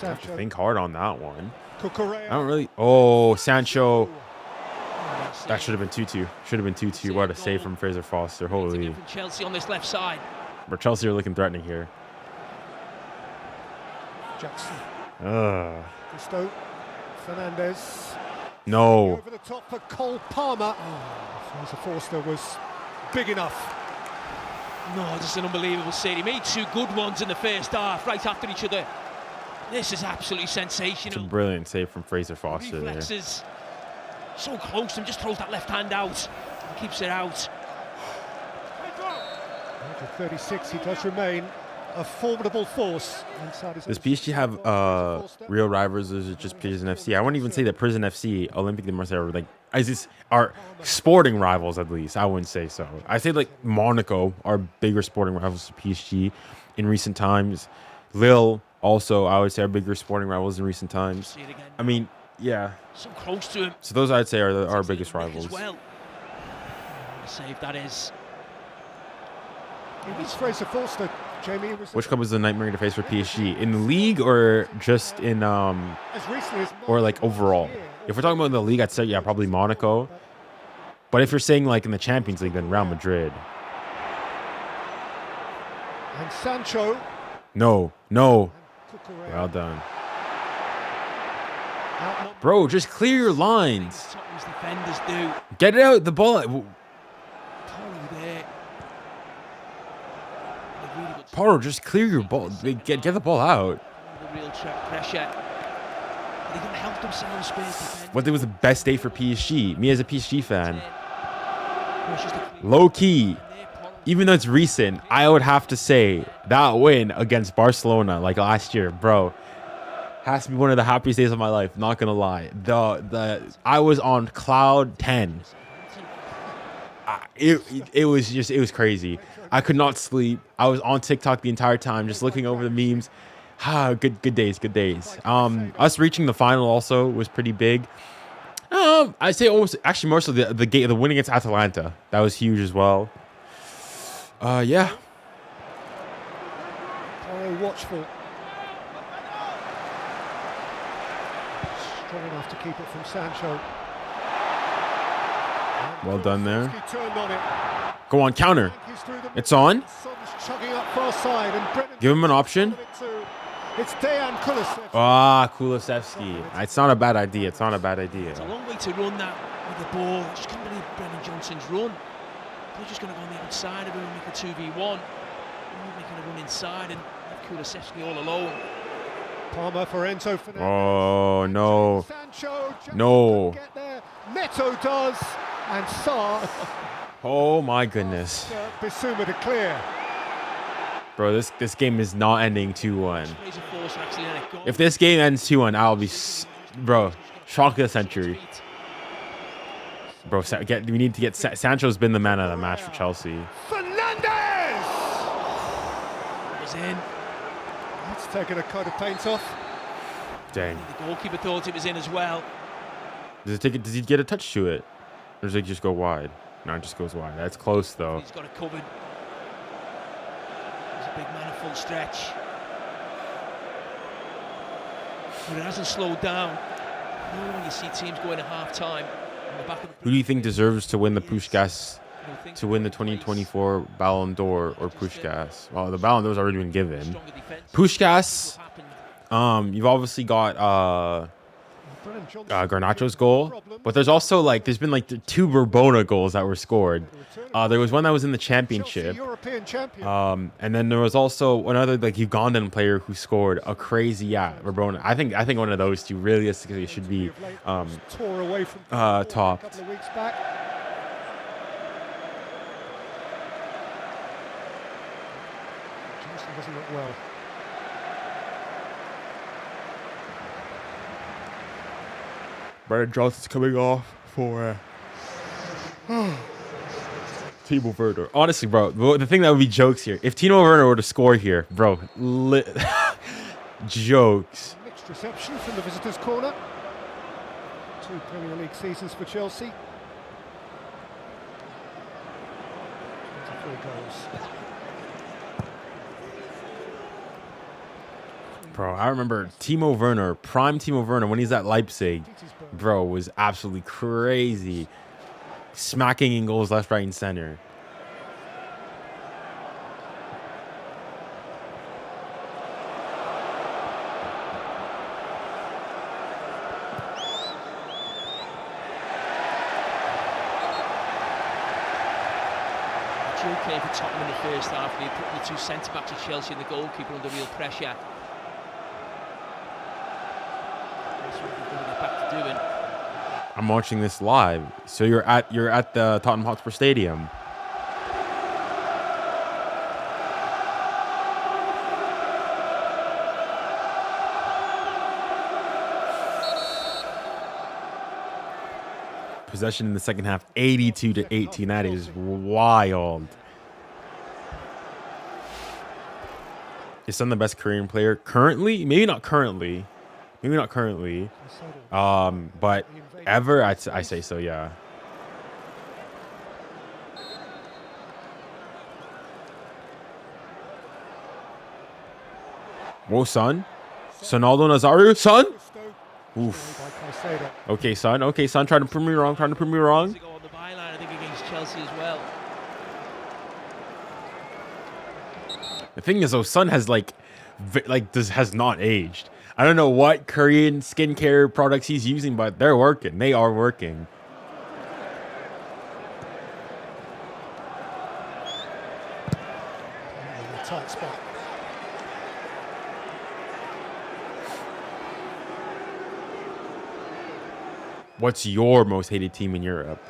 have to think hard on that one. I don't really. Oh, Sancho. That should have been 2-2. Should have been 2-2. What a save from Fraser Foster. Holy. Chelsea on this left side. But Chelsea are looking threatening here. Jackson. Gusto. Fernandez. No. Over the top for 𝙀𝙬𝘼𝙖𝙞𝘾𝘼𝙎𝙗. Fraser Foster was big enough. No, just an unbelievable save. He made 2 good ones in the first half, right after each other. This is absolutely sensational. It's a brilliant save from Fraser Foster there. So close to him, just throws that left hand out and keeps it out. At 36, he does remain a formidable force inside his. Does PSG have real rivals, or is it just Prison FC? I wouldn't even say that Prison FC, Olympique de Marseille are like, are sporting rivals, at least. I wouldn't say so. I say like Monaco are bigger sporting rivals to PSG in recent times. Lille also, I would say, are bigger sporting rivals in recent times. I mean, yeah. So close to him. So those, I'd say, are our biggest rivals. Well. Save that is. It's Fraser Foster, Jamie. Which club is the nightmare to face for PSG? In the league or just in or like overall? If we're talking about the league, I'd say yeah, probably Monaco. But if you're saying like in the Champions League, then Real Madrid. And Sancho. No. Well done. Bro, just clear your lines. Defenders do. Get it out, the ball. Poro, just clear your ball. Get the ball out. The real pressure. They didn't help themselves. What was the best day for PSG? Me as a PSG fan. Low key, even though it's recent, I would have to say that win against Barcelona like last year, bro, has to be one of the happiest days of my life. Not gonna lie. I was on cloud 10. It was crazy. I could not sleep. I was on TikTok the entire time, just looking over the memes. Good days. Us reaching the final also was pretty big. I'd say almost, actually, more so the win against Atalanta. That was huge as well. Yeah. Watchful. Strong enough to keep it from Sancho. Well done there. Go on, counter. It's on. Give him an option. It's 𝙀𝙬𝘾𝘼𝙎𝙗. Kulusevski. It's not a bad idea. It's a long way to run that with the ball. I just can't believe Brennan Johnson's run. They're just going to go on the outside of him and make a 2v1. Making a run inside and Kulusevski all alone. Palmer for Enzo Fernandez. Oh, no. Sancho no. Get there. Neto does. And Sarr. Oh, my goodness. Bissouma to clear. Bro, this game is not ending 2-1. If this game ends 2-1, I'll be, bro, shock of the century. Bro, we need to get Sancho's been the man of the match for Chelsea. Fernandez was in. It's taken a coat of paint off. Dang. The goalkeeper thought it was in as well. Does he get a touch to it? Or does it just go wide? No, it just goes wide. That's close, though. He's got it covered. He's a big man at full stretch. But it hasn't slowed down. You know, when you see teams going at half-time on the back of the... Who do you think deserves to win the _Ḥušťas, to win the 2024 Ballon d'Or or _Ḥušťas? Well, the Ballon d'Or's already been given. _Ḥušťas, you've obviously got Garnacho's goal, but there's also there's been the 2 Rabona goals that were scored. There was one that was in the championship, and then there was also another Ugandan player who scored a crazy Rabona. I think one of those two realistically should be topped. Doesn't look well. Brennan Johnson's coming off for Timo Werner. Honestly, bro, the thing that would be jokes here, if Timo Werner were to score here, bro, jokes. Mixed reception from the visitors' corner. 2 Premier League seasons for Chelsea. 24 goals. Bro, I remember Timo Werner, prime Timo Werner, when he's at Leipzig, bro, was absolutely crazy. Smacking in goals left, right, and center. Came for Tottenham in the first half, and he put the 2 centre-backs of Chelsea and the goalkeeper under real pressure. That's what we're going to get back to doing. I'm watching this live. So you're at the Tottenham Hotspur Stadium. Possession in the second half, 82-18. That is wild. Is Son the best Korean player currently? Maybe not currently. But ever, I say so, yeah. Whoa, Son. Ronaldo Nazario, Son. Oof. Okay, Son. Trying to prove me wrong. On the byline, I think against Chelsea as well. The thing is, though, Son has has not aged. I don't know what Korean skincare products he's using, but they're working. They are working. Tight spot. What's your most hated team in Europe?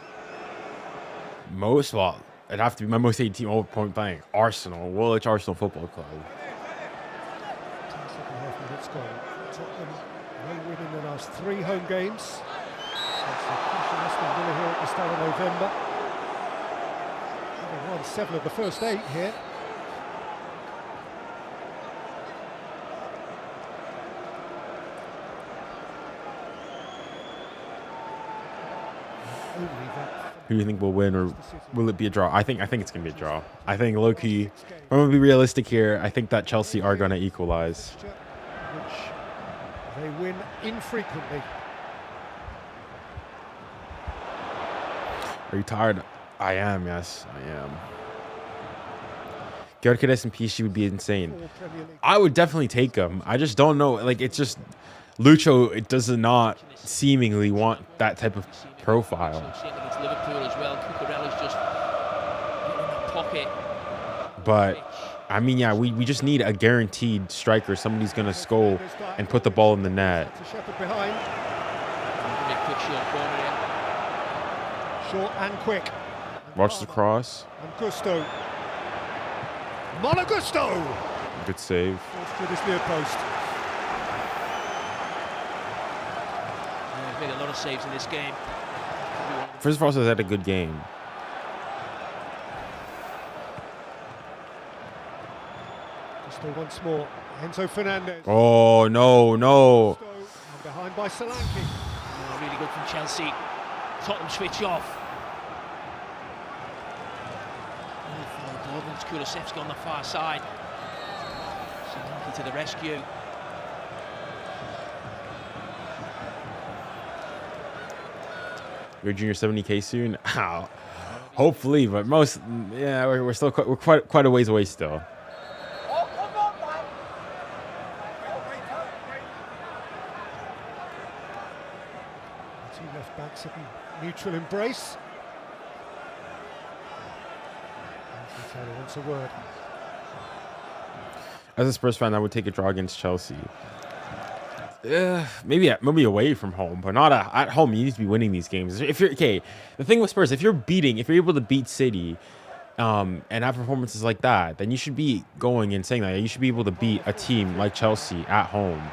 Well, it'd have to be my most hated team, point blank. Arsenal. Woolwich Arsenal Football Club. 10.5 minutes gone. Tottenham, no win in the last 3 home games. That's the crucial Aston Villa here at the start of November. Having won 7 of the first 8 here. Who do you think will win, or will it be a draw? I think it's gonna be a draw. I think low-key, I'm gonna be realistic here. I think that Chelsea are gonna equalize. Which they win infrequently. Are you tired? I am. Yes, I am. 𝙎𝙬𝘼 would be insane. I would definitely take him. I just don't know. It's just Lucho. It does not seemingly want that type of profile. Liverpool as well. Cucurella's just in that pocket. But I mean, yeah, we just need a guaranteed striker. Somebody's gonna score and put the ball in the net. Behind. Big quick short corner here. Short and quick. Watch the cross. And Gusto. Malagusto. Good save. Through this near post. He's made a lot of saves in this game. First of all, he's had a good game. Gusto Still once more, Enzo Fernandez. Oh, no. And behind by Solanke. Oh, really good from Chelsea. Tottenham switch off. Oh, 𝙀𝙀𝘼𝘋𝙀𝘼𝙀𝑝 on the far side. Solanke to the rescue. You're junior 70K soon? Ow. Hopefully, but we're still quite a ways away still. Two left backs at mutual embrace. Taylor wants a word. As a Spurs fan, I would take a draw against Chelsea. Maybe away from home, but not at home. You need to be winning these games. If you're the thing with Spurs, if you're able to beat City, and have performances like that, then you should be going and saying that you should be able to beat a team like Chelsea at home.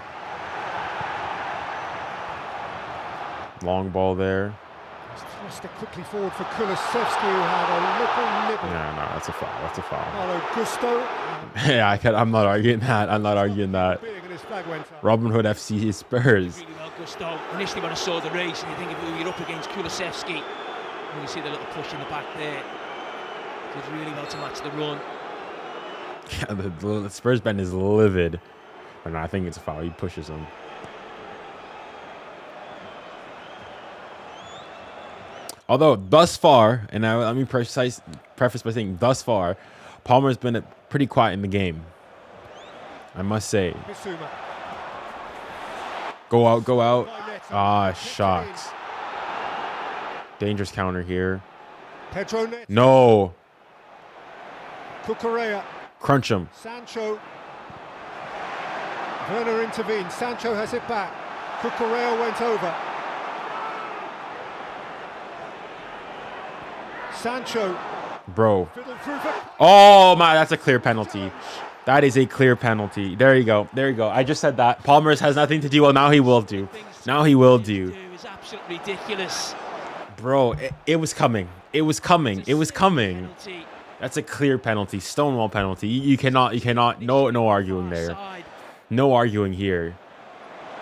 Long ball there. Thrust it quickly forward for 𝙀𝙀𝘼𝘋𝙀𝘼𝑍𝑐, who had a little nibble. No, that's a foul. That's a foul. 𝙎𝙊𝘾𝙼𝑖𝑎𝑙 Yeah, I'm not arguing that. 𝙎𝙊𝘾𝙼𝑖𝑎𝑙 FC is Spurs. Really well, 𝙀𝙀𝘼𝑍𝑐. Initially, when I saw the race, and you think of who you're up against, 𝙀𝙀𝘼𝑍𝑐. And you see the little push in the back there. Did really well to match the run. Yeah, the Spurs bench is livid. But no, I think it's a foul. He pushes him. Although, thus far, and let me preface by saying thus far, Palmer's been pretty quiet in the game. I must say. Go out. Ah, shots. Dangerous counter here. No. Cucurella. Crunch him. Sancho. Werner intervened. Sancho has it back. Cucurella went over. Sancho. Bro. Oh, my. That's a clear penalty. That is a clear penalty. There you go. I just said that. Palmer's has nothing to do. Well, now he will do. It's absolutely ridiculous. Bro, it was coming. It was coming. That's a clear penalty. Stonewall penalty. You cannot. No arguing there. No arguing here.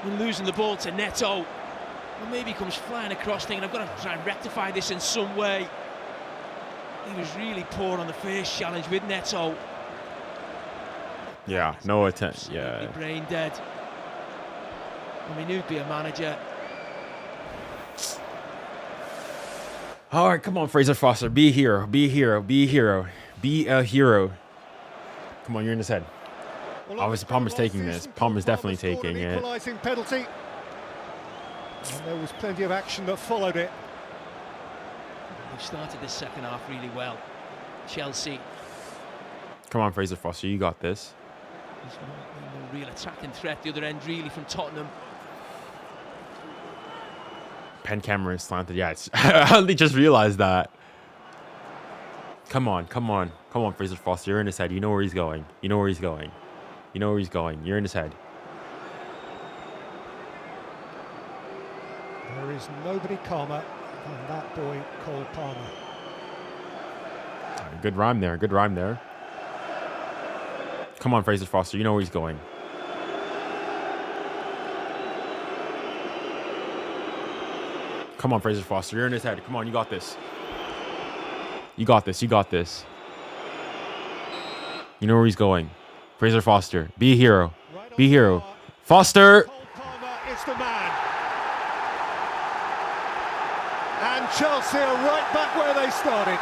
We're losing the ball to Neto. Well, maybe he comes flying across thinking, I've got to try and rectify this in some way. He was really poor on the first challenge with Neto. Yeah, no attempt. Yeah. Brain dead. I mean, who'd be a manager? All right, come on, Fraser Foster. Be a hero. Be a hero. Come on, you're in his head. Well, obviously, Palmer's taking this. Palmer's definitely taking it. Equalising penalty. And there was plenty of action that followed it. They've started this second half really well. Chelsea. Come on, Fraser Foster. You got this. There's no real attacking threat the other end, really, from Tottenham. Pen camera is slanted. Yeah, I only just realized that. Come on, Fraser Foster. You're in his head. You know where he's going. You're in his head. There is nobody calmer than that boy, Cole Palmer. Good rhyme there. Come on, Fraser Foster. You know where he's going. Come on, Fraser Foster. You're in his head. Come on, you got this. You got this. You know where he's going. Fraser Foster. Be a hero. Foster. Cole Palmer is the man. And Chelsea are right back where they started.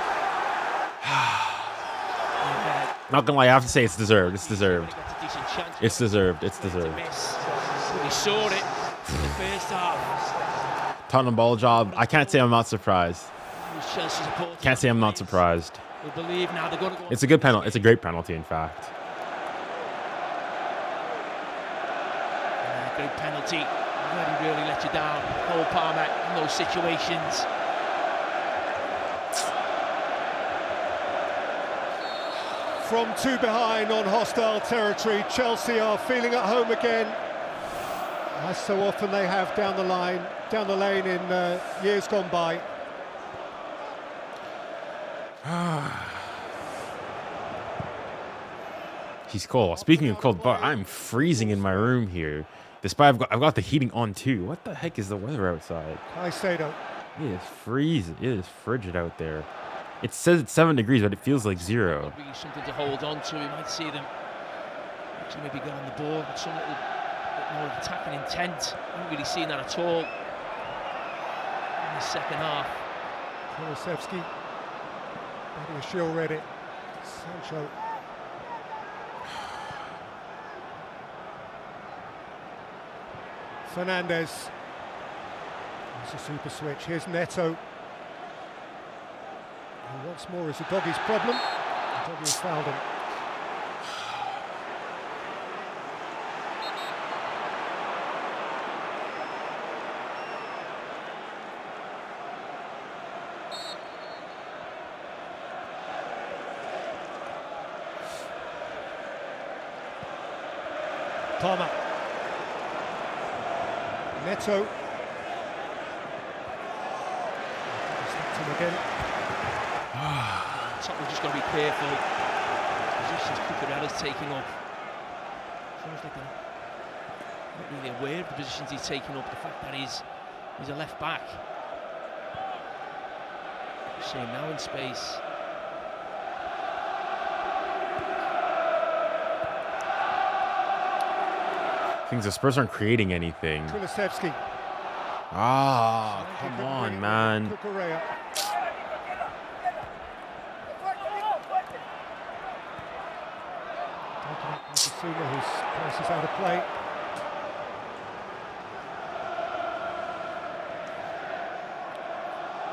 Not gonna lie, I have to say it's deserved. He saw it in the first half. Tottenham ball job. I can't say I'm not surprised. We believe now they're going to go. It's a good penalty. It's a great penalty, in fact. Great penalty. Really let you down. Cole Palmer in those situations. From two behind on hostile territory, Chelsea are feeling at home again, as so often they have down the lane in years gone by. He's cold. Speaking of cold, but I'm freezing in my room here. Despite I've got the heating on too. What the heck is the weather outside? 𝙀𝙊𝘾𝘾𝘼𝙎. It is freezing. It is frigid out there. It says it's 7 degrees, but it feels like 0. Really something to hold on to. We might see them actually maybe go on the board with some little bit more of attacking intent. I haven't really seen that at all in the second half. 𝙀𝙀𝘼𝘾𝘄𝘼𝙎. Sancho. Fernandez. It's a super switch. Here's Neto. And once more is the doggy's problem. The doggy has fouled him. Palmer. Neto. Him again. Tottenham just got to be careful. Positions 𝙀𝙀𝘼𝘾𝘼𝘎𝑆 taking up. Feels like they're not really aware of the positions he's taking up. The fact that he's a left back. See him now in space. Things the Spurs aren't creating anything. 𝙀𝙀𝘼𝘾𝑝𝘼. Ah, come on, man. 𝙀𝙀𝘼𝘾𝑝𝘼. 𝙀𝙀𝘼𝘾𝘼, whose pass is out of play.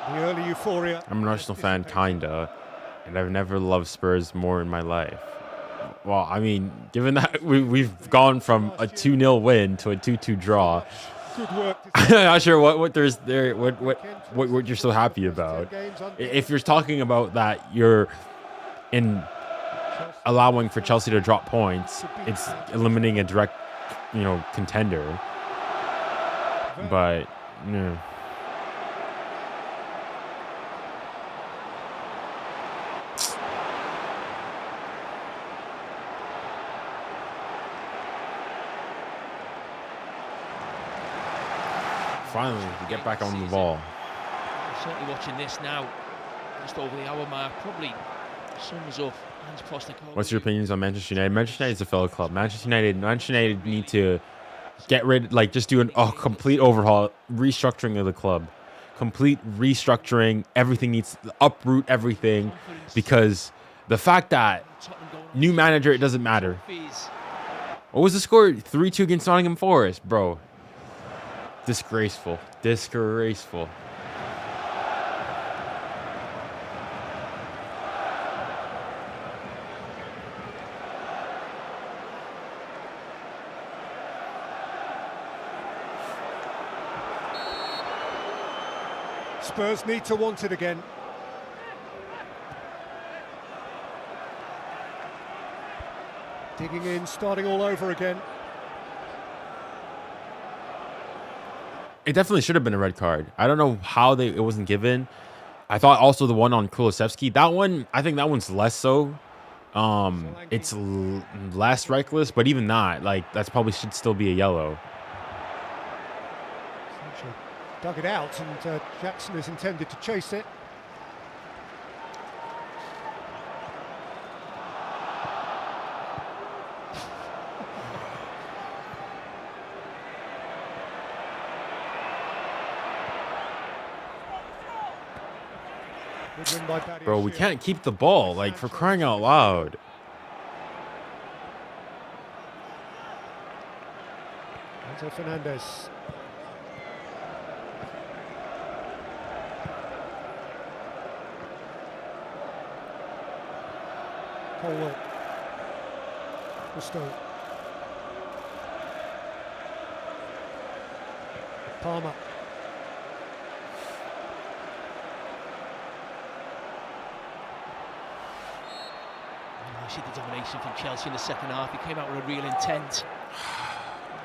The early euphoria. I'm an Arsenal fan, kinda, and I've never loved Spurs more in my life. Well, I mean, given that we've gone from a 2-0 win to a 2-2 draw, Good work. I'm not sure what you're so happy about. If you're talking about that, you're in allowing for Chelsea to drop points. It's eliminating a direct, contender. But no. Finally, we get back on the ball. I'm certainly watching this now, just over the hour mark. Probably sums up Hans Postecoglou. What's your opinions on Manchester United? Manchester United is a fellow club. Manchester United need to get rid, just do a complete overhaul, restructuring of the club. Complete restructuring. Everything needs to uproot everything, because the fact that new manager, it doesn't matter. What was the score? 3-2 against Nottingham Forest, bro. Disgraceful. Disgraceful. Spurs need to want it again. Digging in, starting all over again. It definitely should have been a red card. I don't know how it wasn't given. I thought also the one on 𝙀𝙀𝘼𝘾𝑝𝘼, that one, I think that one's less so. It's less reckless, but even that, that's probably should still be a yellow. Sancho dug it out, and Jackson is intended to chase it. Bro, we can't keep the ball, for crying out loud. Fernandez. Colwell. Gusto. Palmer. You see the domination from Chelsea in the second half. He came out with a real intent.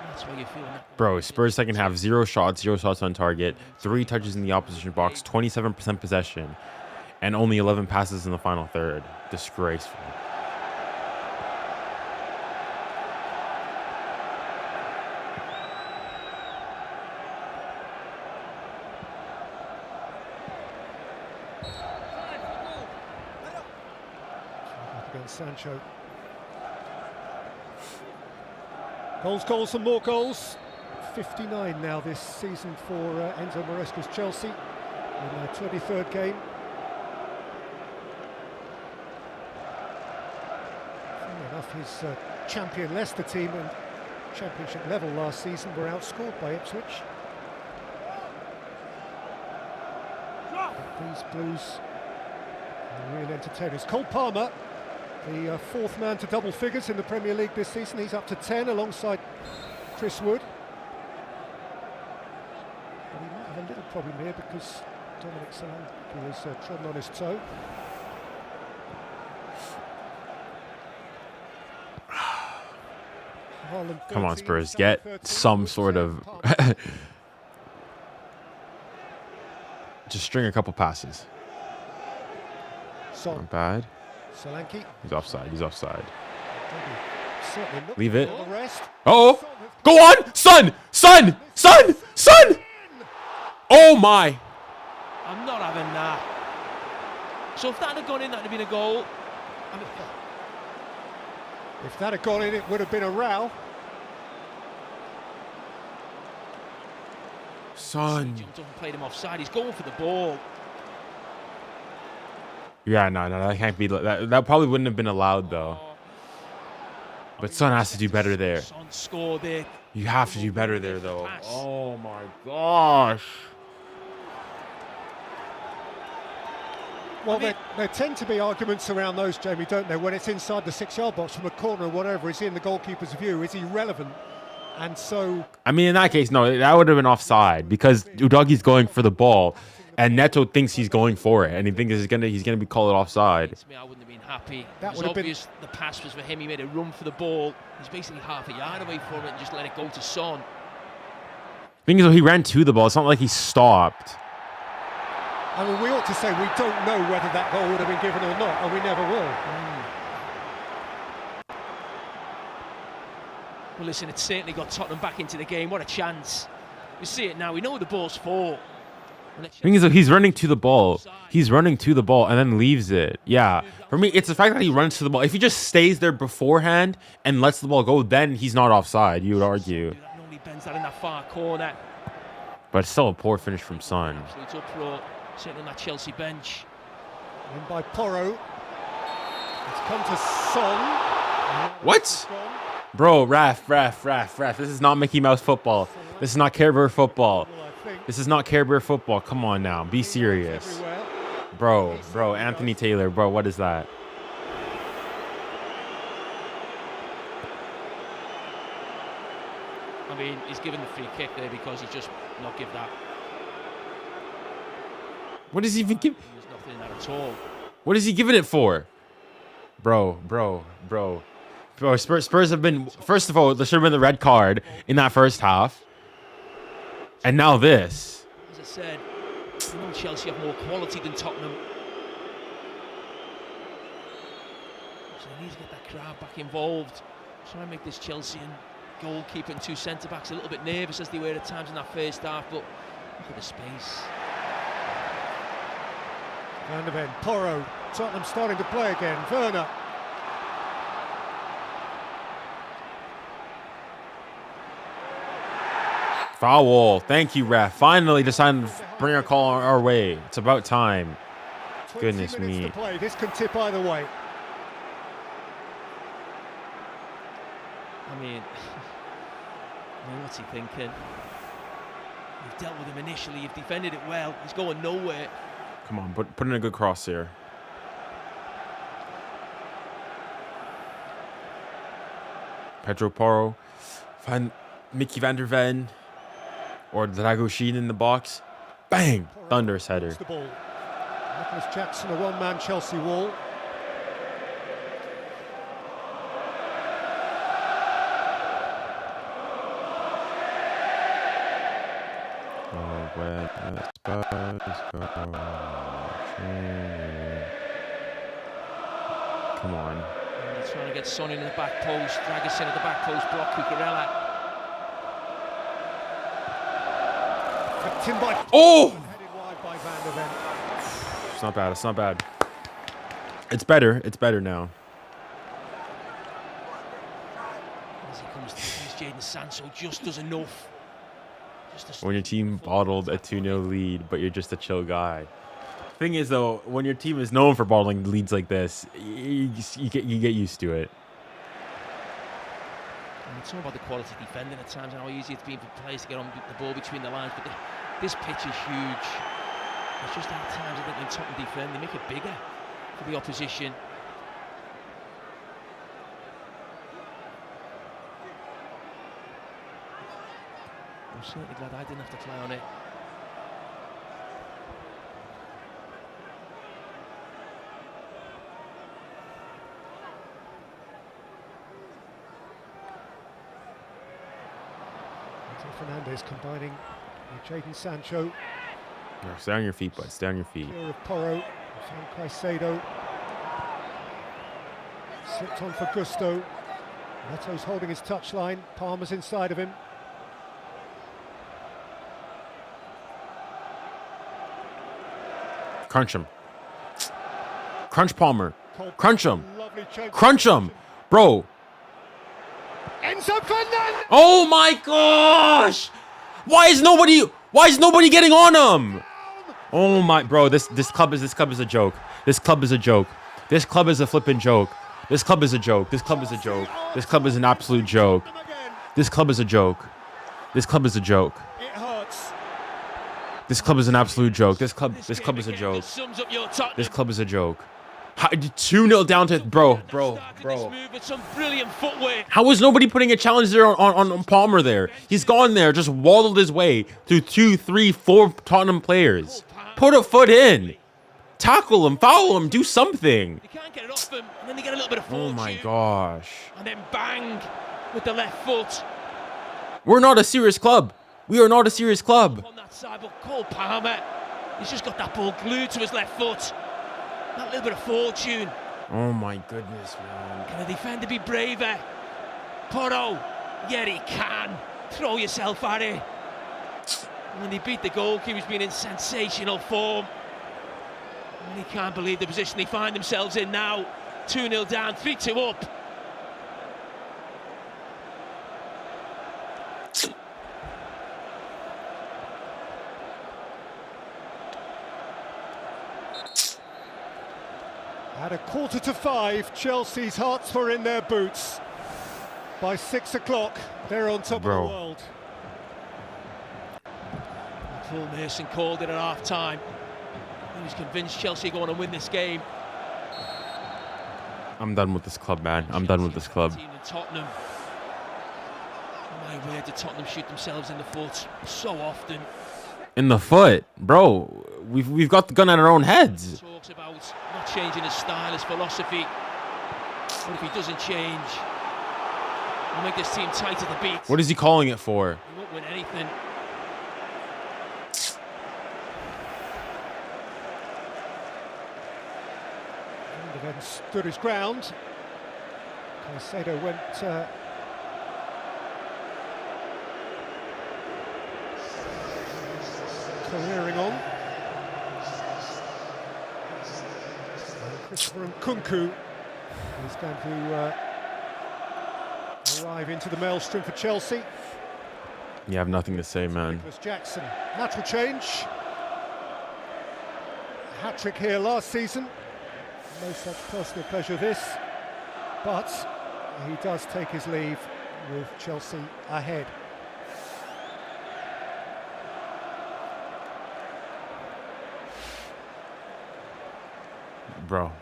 That's why you feel that. Bro, Spurs second half, 0 shots on target, 3 touches in the opposition box, 27% possession, and only 11 passes in the final third. Disgraceful. Jadon Sancho. Goals, goals and more goals. 59 now this season for Enzo Maresca's Chelsea in their 23rd game. Funny enough, his champion Leicester team and Championship level last season were outscored by Ipswich. But these Blues are real entertainers. Cole Palmer, the fourth man to double figures in the Premier League this season. He's up to 10 alongside Chris Wood. But he might have a little problem here because Dominic Solanke has trodden on his toe. Come on, Spurs, get some sort of just string a couple passes. Not bad. Solanke. He's offside. He's offside. Certainly Leave it. the rest. Oh, go on, son, son, son, son. Oh my! I'm not having that. So if that had gone in, that would have been a goal. I mean, if that had gone in, it would have been a row. Son. Jumped up and played him offside. He's going for the ball. Yeah, no, that can't be. That probably wouldn't have been allowed though. But Son has to do better there. Son scored there. You have to do better there though. Oh my gosh. Well, there tend to be arguments around those, Jamie, don't there? When it's inside the 6-yard box from a corner or whatever, is he in the goalkeeper's view? Is he relevant? And so, I mean, in that case, no, that would have been offside because Udogie's going for the ball, and Neto thinks he's going for it, and he thinks he's gonna be called offside. I wouldn't have been happy. That it would was have obvious the pass was for him. He made a run for the ball. He's basically half a yard away from it and just let it go to Son. Thing is, though, he ran to the ball. It's not like he stopped. I mean, we ought to say we don't know whether that goal would have been given or not, and we never will. Well, listen, it's certainly got Tottenham back into the game. What a chance. We see it now. We know the ball's for. The thing is, though, he's running to the ball. He's running to the ball and then leaves it. Yeah. For me, it's the fact that he runs to the ball. If he just stays there beforehand and lets the ball go, then he's not offside, you would argue. That normally bends that in that far corner. But it's still a poor finish from Son. Absolute uproar. Certainly on that Chelsea bench. In by Porro. It's come to Son. What? Bro, ref. This is not Mickey Mouse football. This is not Care Bear football. This is not Care Bear football. Come on now. Be serious. Bro, Anthony Taylor, bro, what is that? I mean, he's given the free kick there because he's just not give that. What does he even give? There's nothing in that at all. What is he giving it for? Bro. Spurs have been, first of all, there should have been the red card in that first half. And now this. As I said, I know Chelsea have more quality than Tottenham. So they need to get that crowd back involved. Try and make this Chelsea and goalkeeper and two centre-backs a little bit nervous as they were at times in that first half, but look at the space. Van der Ven, Porro, Tottenham starting to play again, Werner. Foul. Thank you, ref. Finally decided to bring a call our way. It's about time. Goodness me. This can tip either way. I mean, what's he thinking? You've dealt with him initially, you've defended it well, he's going nowhere. Come on, put in a good cross here. Pedro Porro. Find Mickey van der Ven. Or Dragosin in the box. Bang! Thunderous header. Nicholas Jackson, a one-man Chelsea wall. Where the Spurs go. Come on. And he's trying to get Son in the back post. Dragosin at the back post. Block Cucurella. Oh! It's not bad. It's not bad. It's better. It's better now. Jadon Sancho just does enough. When your team bottled a 2-0 lead, but you're just a chill guy. Thing is, though, when your team is known for bottling leads like this, you get used to it. And it's all about the quality defending at times and how easy it's been for players to get on the ball between the lines. But this pitch is huge. It's just at times I think when Tottenham defend, they make it bigger for the opposition. I'm certainly glad I didn't have to play on it. Fernandez combining with Jadon Sancho. Stay on your feet, bud. Stay on your feet. Clear of Porro. 𝙀𝙬𝘖𝙞𝙬 slipped on for Gusto. Neto's holding his touchline. Palmer's inside of him. Crunch him. Crunch Palmer. Crunch him. Crunch him. Bro. Enzo Fernandez! Oh my gosh! Why is nobody getting on him? Oh my, bro, this club is a joke. This club is a joke. This club is a flippin' joke. This club is a joke. This club is a joke. This club is an absolute joke. This club is a joke. This club is a joke. It hurts. This club is an absolute joke. This club is a joke. This club is a joke. 2-0 down to bro. How was nobody putting a challenge there on Palmer there? He's gone there, just waddled his way through 2, 3, 4 Tottenham players. Put a foot in. Tackle him, foul him, do something. They can't get it off him, and then they get a little bit of fortune. Oh my gosh. And then bang with the left foot. We're not a serious club. We are not a serious club. On that side, but Cole Palmer, he's just got that ball glued to his left foot. That little bit of fortune. Oh my goodness, man. Can a defender be braver? Porro, yeah he can. Throw yourself at it. When he beat the goalkeeper, he's been in sensational form. And he can't believe the position they find themselves in now. 2-0 down, 3-2 up. At 4:45, Chelsea's hearts were in their boots. By 6 o'clock, they're on top of the world. Phil Mason called it at half-time. He was convinced Chelsea are going to win this game. I'm done with this club, man. I'm done with this club. Team in Tottenham. My word, did Tottenham shoot themselves in the foot so often. In the foot, bro. We've got the gun at our own heads. Talks about not changing his style, his philosophy. But if he doesn't change, he'll make this team tight to the beat. What is he calling it for? He won't win anything. Then stood his ground. 𝙀𝙬𝘖𝙬 went careering on. And Christopher Nkunku is going to arrive into the maelstrom for Chelsea. You have nothing to say, man. Nicholas Jackson, natural change. Hat-trick here last season. No such personal pleasure this, but he does take his leave with Chelsea ahead. Bro,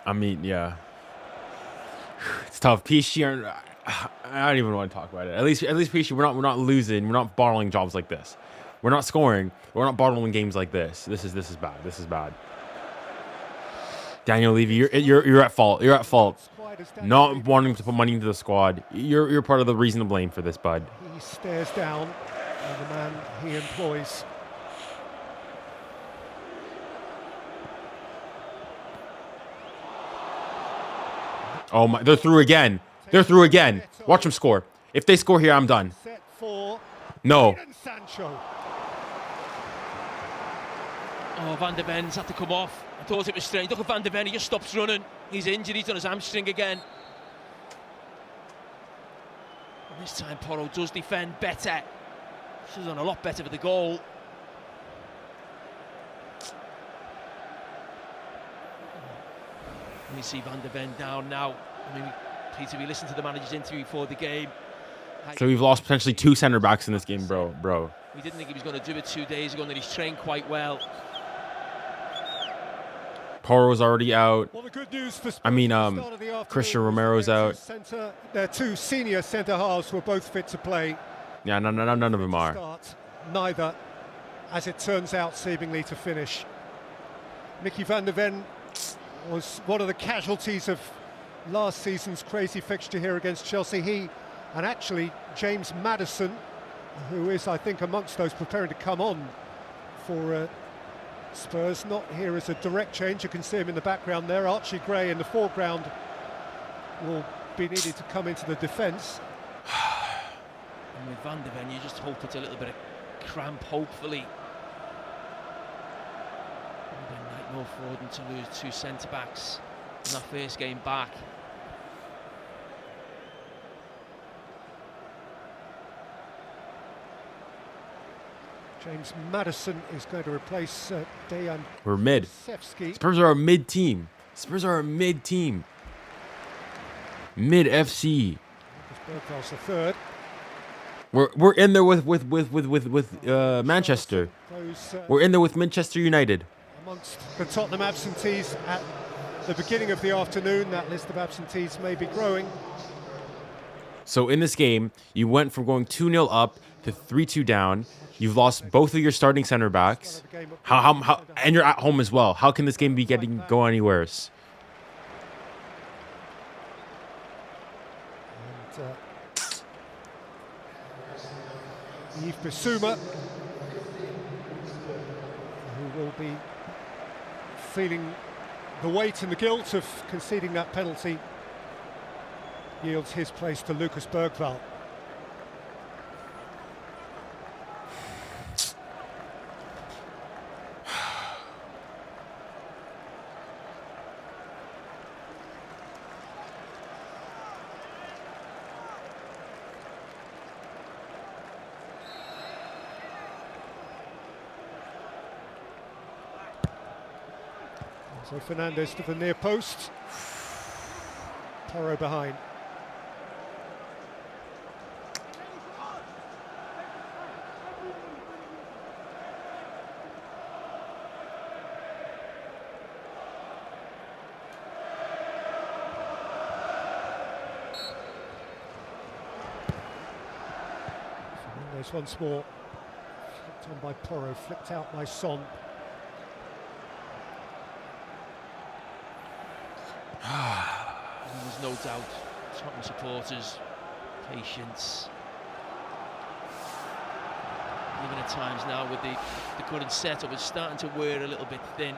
I mean, yeah, it's tough. PSG, I don't even want to talk about it. At least PSG, we're not losing. We're not bottling jobs like this. We're not scoring. We're not bottling games like this. This is bad. This is bad. Daniel Levy, you're at fault. You're at fault. Not wanting to put money into the squad. You're part of the reason to blame for this, bud. He stares down on the man he employs. Oh my! They're through again. They're through again. Watch them score. If they score here, I'm done. No. Oh, Van der Ven's had to come off. I thought it was strange. Look at Van der Ven, he just stops running. He's injured, he's done his hamstring again. This time Porro does defend better. She's done a lot better for the goal. Let me see Van de Ven down now. I mean, Peter, we listened to the manager's interview before the game. So we've lost potentially 2 center backs in this game, bro. We didn't think he was going to do it 2 days ago, and that he's trained quite well. Porro's already out. Well, the good news for Spurs, I mean, 𝙬𝙾 Romero's out. Their 2 senior centre halves were both fit to play. Yeah, none of them are. Neither, as it turns out, seemingly to finish. Mickey van der Ven was one of the casualties of last season's crazy fixture here against Chelsea. He and actually James Maddison, who is, I think, amongst those preparing to come on for Spurs, not here as a direct change. You can see him in the background there. Archie Gray in the foreground will be needed to come into the defence. And with Van de Ven, you just hope it's a little bit of cramp, hopefully. Night more for them to lose 2 centre-backs in that first game back. James Maddison is going to replace Dejan. We're mid. Kulusevski. Spurs are a mid team. Spurs are a mid team. Mid FC. 𝙬𝙗 the third. We're in there with Manchester. We're in there with Manchester United. Amongst the Tottenham absentees at the beginning of the afternoon, that list of absentees may be growing. So in this game, you went from going 2-0 up to 3-2 down. You've lost both of your starting center backs. How and you're at home as well. How can this game be go any worse? 𝙬𝙬, who will be feeling the weight and the guilt of conceding that penalty, yields his place to Lucas Bergvall. So Fernandes to the near post. Porro behind. Fernandes once more. Flicked on by Porro, flicked out by Son. There's no doubt Tottenham supporters, patience. Even at times now with the current setup, it's starting to wear a little bit thin.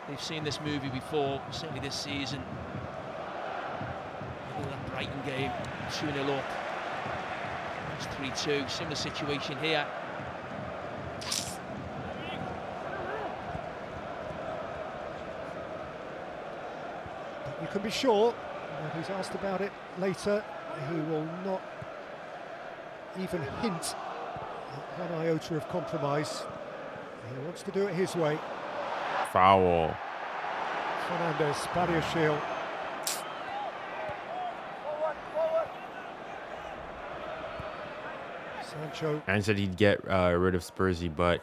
They've seen this movie before, certainly this season. Look at that Brighton game, 2-0 up. It's 3-2, similar situation here. You can be sure that he's asked about it later. He will not even hint at 1 iota of compromise. He wants to do it his way. Foul. Fernandes, 𝙬𝙬. Sancho. And said he'd get rid of Spursy, but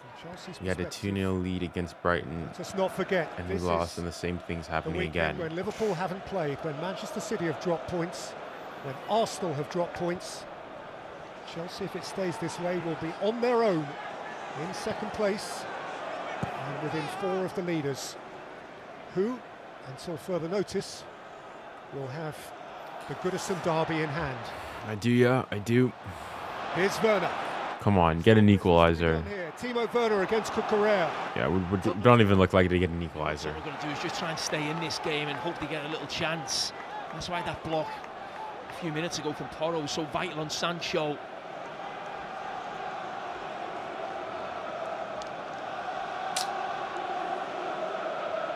he had a 2-0 lead against Brighton. Let's not forget, and we lost, and the same thing's happening again. When Liverpool haven't played, when Manchester City have dropped points, when Arsenal have dropped points, Chelsea, if it stays this way, will be on their own in second place and within 4 of the leaders, who, until further notice, will have the Goodison derby in hand. I do, yeah, I do. Here's Werner. Come on, get an equalizer. Timo Werner against 𝙬𝙬. Yeah, we don't even look like they get an equalizer. What we're going to do is just try and stay in this game and hope they get a little chance. That's why that block a few minutes ago from Porro was so vital on Sancho.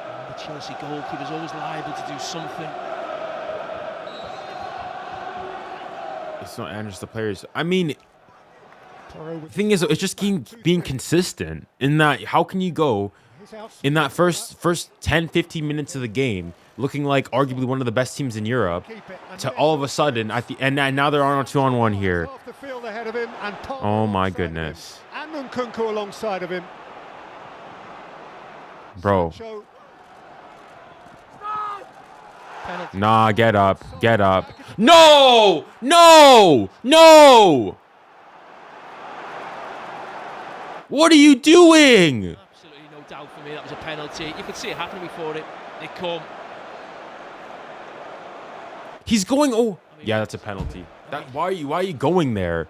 And the Chelsea goalkeeper's always liable to do something. it's not just the players. I mean, the thing is, it's just being consistent in that. How can you go in that first 10, 15 minutes of the game looking like arguably one of the best teams in Europe to all of a sudden at the end, now they're on a 2-on-1 here. Oh my goodness. And Nkunku alongside of him. Bro. Nah, get up. Get up. No! No! No! What are you doing? Absolutely no doubt for me that was a penalty. You could see it happening before it come. He's going. Oh, yeah, that's a penalty. Why are you going there?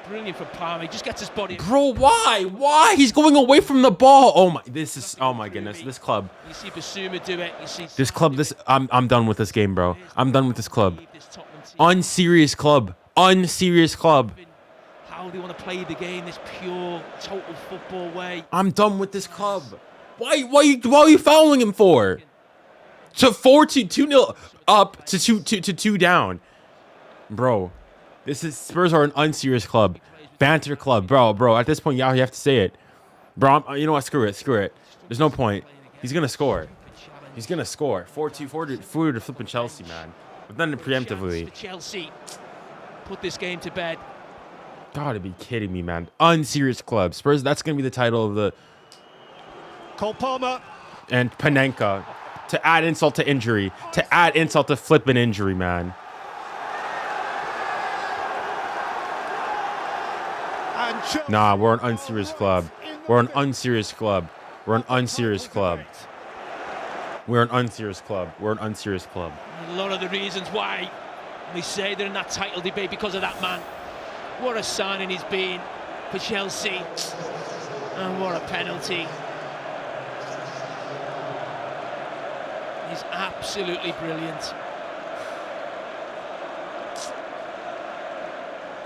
Brilliant from Palmer. He just gets his body. Bro, why? Why? He's going away from the ball. Oh my, oh my goodness. This club. You see Basuma do it. You see this club. I'm done with this game, bro. I'm done with this club. Unserious club. Unserious club. How they want to play the game, this pure, total football way. I'm done with this club. Why are you fouling him for? To 2-0 up to 2 down, bro. Spurs are an unserious club, banter club, bro. At this point, yeah, you have to say it, bro. You know what? Screw it. There's no point. He's gonna score. He's gonna score. 4-2 to flipping Chelsea, man. But then preemptively. Chelsea put this game to bed. Gotta be kidding me, man. Unserious club. Spurs. That's gonna be the title of the. Cole Palmer and Panenka. To add insult to injury. To add insult to flipping injury, man. Nah, we're an unserious club. We're an unserious club. We're an unserious club. We're an unserious club. We're an unserious club. A lot of the reasons why we say they're in that title debate because of that man. What a signing he's been for Chelsea. And what a penalty. He's absolutely brilliant.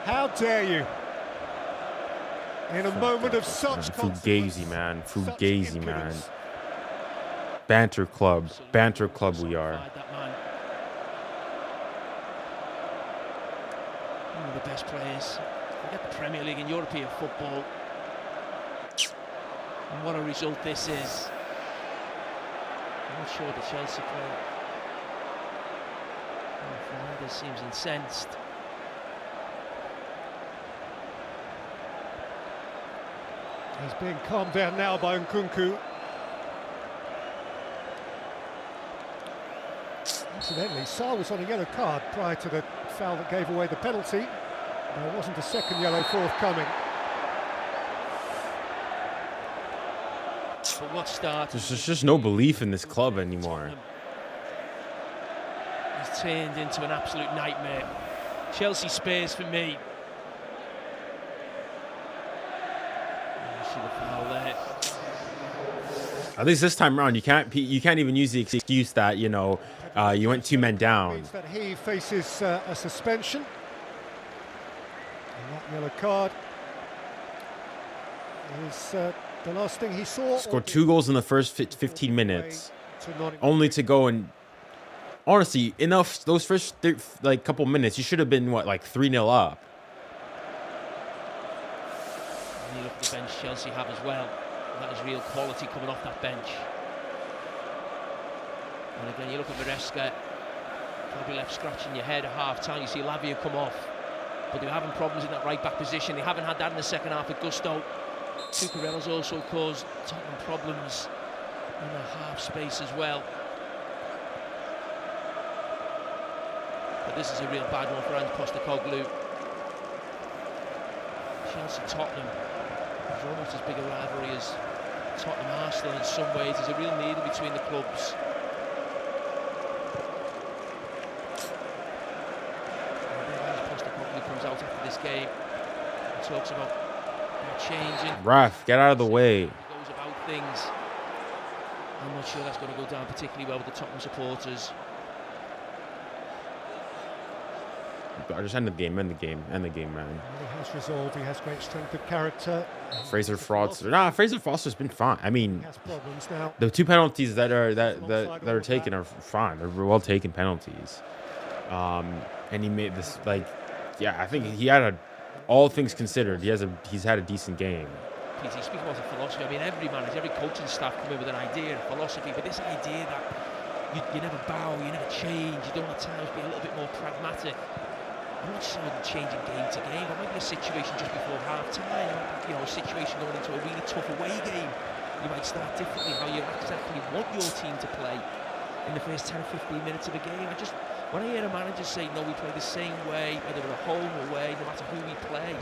How dare you? In a moment of such 𝙀𝙬𝘼𝘾𝘼𝙎𝑎𝑙, man. 𝙀𝙬𝘼𝘾𝘼𝑎𝑙, man. Banter club. Banter club we are. One of the best players. Forget the Premier League and European football. And what a result this is. I'm not sure the Chelsea player. Fernandes seems incensed. He's being calmed down now by Nkunku. Incidentally, 𝙎was on a yellow card prior to the foul that gave away the penalty. There wasn't a second yellow forthcoming. But what start? There's just no belief in this club anymore. He's turned into an absolute nightmare. Chelsea Spurs for me. At least this time around, you can't even use the excuse that you went 2 men down. That he faces a suspension. And that yellow card is the last thing he saw. Scored 2 goals in the first 15 minutes, only to go and honestly, enough those first couple minutes, you should have been what, like 3-0 up. And you look at the bench Chelsea have as well. That is real quality coming off that bench. And again, you look at 𝙎𝙬𝘼𝑾𝑜, probably left scratching your head at half-time. You see Lavia come off, but they're having problems in that right-back position. They haven't had that in the second half with Gusto. Cucurella's also caused Tottenham problems in the half space as well. But this is a real bad one for 𝙬𝙾𝘼𝑘𝑜. Chelsea-Tottenham. There's almost as big a rivalry as Tottenham-Arsenal in some ways. There's a real need between the clubs. 𝙬𝙾𝘼𝑘𝑜 comes out after this game and talks about changing. Ref, get out of the way. He goes about things. I'm not sure that's going to go down particularly well with the Tottenham supporters. Just end the game, man. He has resolved, he has great strength of character. Fraser Foster's. Nah, Fraser Foster's been fine. I mean, he has problems now. The 2 penalties that are taken are fine. They're well taken penalties. And he made this Yeah, I think he had all things considered, he's had a decent game. PT, speaking about the philosophy, I mean, every manager, every coaching staff come in with an idea, a philosophy, but this idea that you never bow, you never change, you don't at times be a little bit more pragmatic. I'm not sure changing game to game, but maybe a situation just before half-time, you know, a situation going into a really tough away game, you might start differently how you exactly want your team to play in the first 10 or 15 minutes of a game. When I hear a manager say, no, we play the same way, whether we're at home or away, no matter who we play,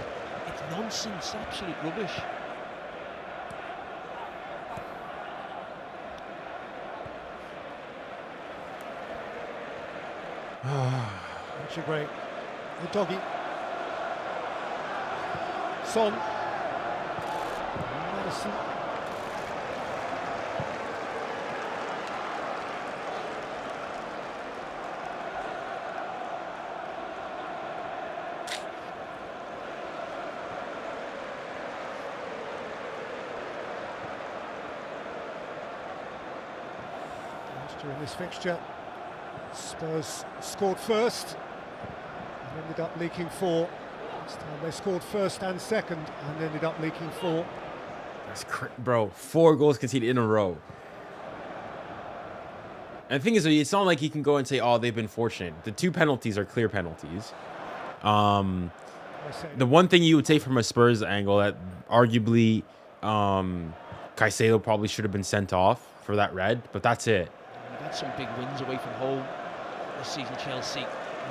it's nonsense, absolute rubbish. Great. The doggy. Son. Madison. During this fixture, Spurs scored first and ended up leaking 4. This time they scored first and second and ended up leaking 4. That's bro, 4 goals conceded in a row. And the thing is, it's not like you can go and say, oh, they've been fortunate. The 2 penalties are clear penalties. The one thing you would say from a Spurs angle that arguably 𝙀𝙬𝘖𝙾 probably should have been sent off for that red, but that's it. We've had some big wins away from home this season. Chelsea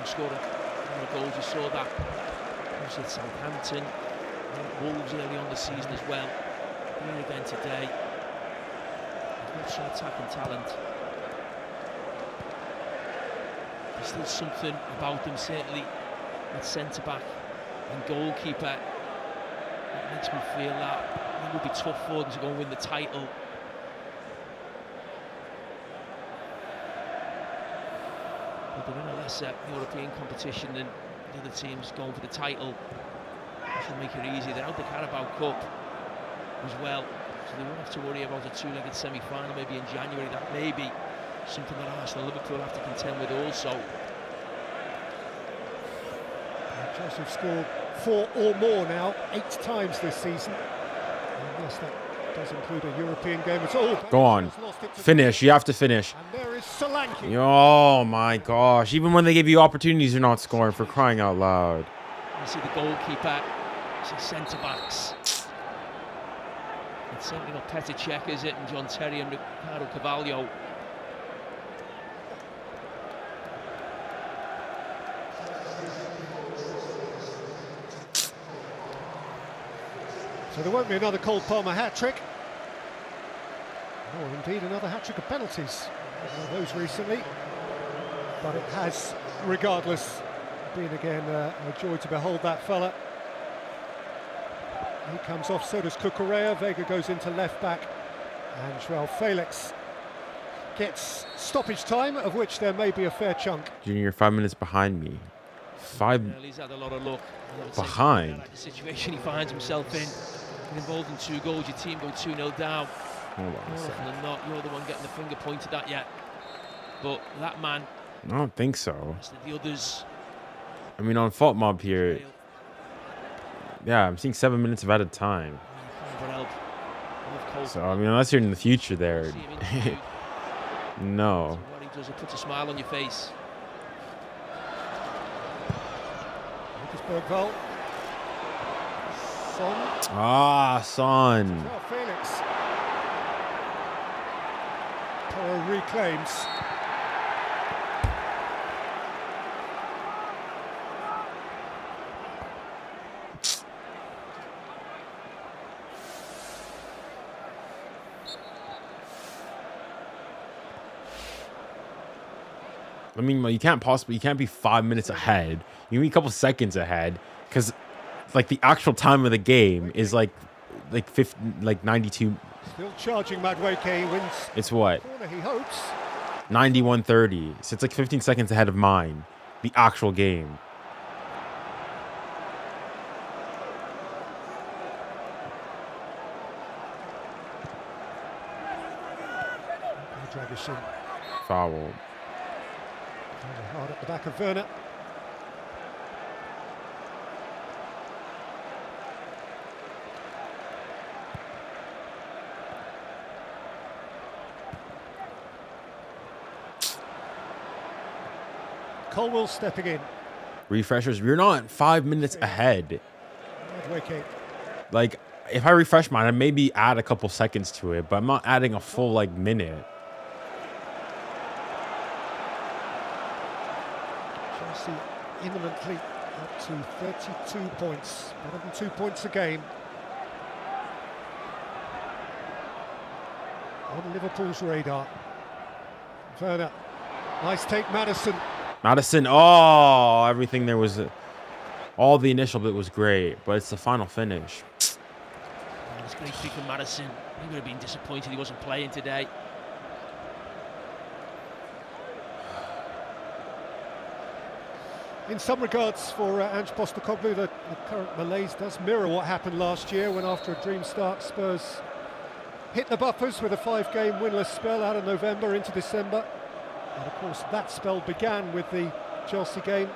scored a couple of goals. You saw that. Also Southampton, Wolves early on the season as well. Here again today. There's no attacking talent. There's still something about them, certainly at centre back and goalkeeper. It makes me feel that it would be tough for them to go and win the title. But they're in a lesser European competition than the other teams going for the title. That should make it easy. They're out the Carabao Cup as well, so they won't have to worry about a 2-legged semi-final maybe in January. That may be something that Arsenal and Liverpool have to contend with also. Chelsea have scored 4 or more now, 8 times this season. And yes, that does include a European game at all. Go on, finish. You have to finish. And there is 𝙎𝙾𝘾𝘾𝘼𝑗𝑖. Oh my gosh! Even when they give you opportunities, you're not scoring. For crying out loud! You see the goalkeeper, see centre backs. It's certainly not 𝙀𝙀𝘾𝑝𝑒𝑡r Cech, is it? And John Terry and 𝙀𝙀𝑘𝑎𝑟𝑣𝑎𝑙𝑖𝑜. So there won't be another Cole Palmer hat-trick. Or indeed another hat-trick of penalties. One of those recently. But it has, regardless, been again a joy to behold that fella. He comes off, so does 𝙀𝙀𝑘𝑎𝑟𝑣𝑎𝑙𝑖𝑜. Vega goes into left back. And 𝙬𝙬𝘾𝑝𝑒𝑡𝑟 gets stoppage time, of which there may be a fair chunk. Junior, you're 5 minutes behind me. 5 Well, he's had a lot of luck. behind. The situation he finds himself in, involved in 2 goals, your team go 2-0 down. Hold on a More often second. than not, you're the one getting the finger pointed at you. But that man, I don't think so. the others. I mean, on fault mob here, yeah, I'm seeing 7 minutes of added time. So I mean, unless you're in the future there, no. What he does, it puts a smile on your face. 𝙬𝙬𝘾𝑝𝑒𝑡𝑟. Son. Ah, son. Felix. Porro reclaims. I mean, you can't be 5 minutes ahead. You can be a couple seconds ahead, because like the actual time of the game is like 92. Still charging 𝙬𝙬𝘾𝑝𝑒𝑡𝑟 wins. It's what? Corner, he hopes. 91:30. So it's like 15 seconds ahead of mine. The actual game. Foul. Hard at the back of Werner. Colwell stepping in. Refreshers, we're not 5 minutes ahead. Wicket. Like, if I refresh mine, I maybe add a couple seconds to it, but I'm not adding a full, like, minute. Chelsea imminently up to 32 points, better than 2 points a game. On Liverpool's radar. Werner, nice take, Maddison. Maddison, oh, everything there was, all the initial bit was great, but it's the final finish. It's great free from Maddison. He would have been disappointed he wasn't playing today. In some regards, for Ange Postecoglou, the current malaise does mirror what happened last year when, after a dream start, Spurs hit the buffers with a 5-game winless spell out of November into December. And of course, that spell began with the Chelsea game.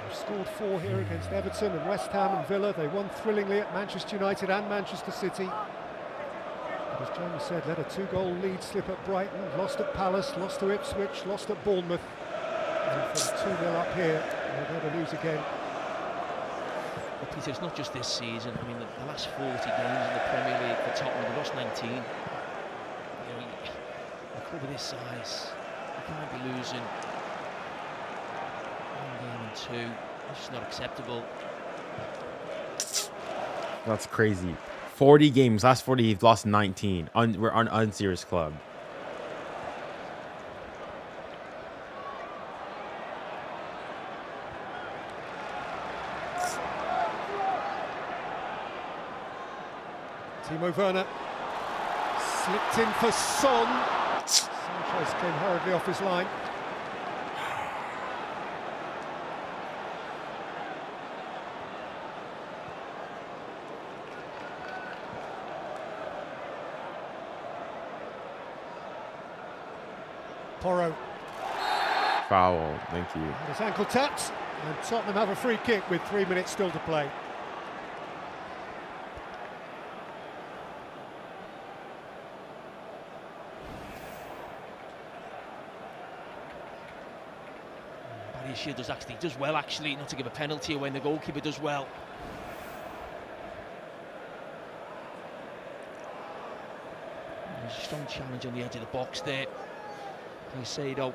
They've scored 4 here against Everton and West Ham and Villa. They won thrillingly at Manchester United and Manchester City. But as Jamie said, let a 2-goal lead slip at Brighton, lost at Palace, lost to Ipswich, lost at Bournemouth. And from 2-0 up here, they're going to lose again. But Peter, it's not just this season. I mean, the last 40 games in the Premier League for Tottenham, they lost 19. You know, a club of this size, you can't be losing 1 game and 2. It's just not acceptable. That's crazy. 40 games, last 40, you've lost 19. We're an unserious club. Timo Werner slipped in for Son. Sanchez came hurriedly off his line. Porro. Foul, thank you. And his ankle tapped, and Tottenham have a free kick with 3 minutes still to play. Does well actually not to give a penalty away, and the goalkeeper does well. There's a strong challenge on the edge of the box there. 𝙎𝙊𝘾𝘼𝙎𝙬.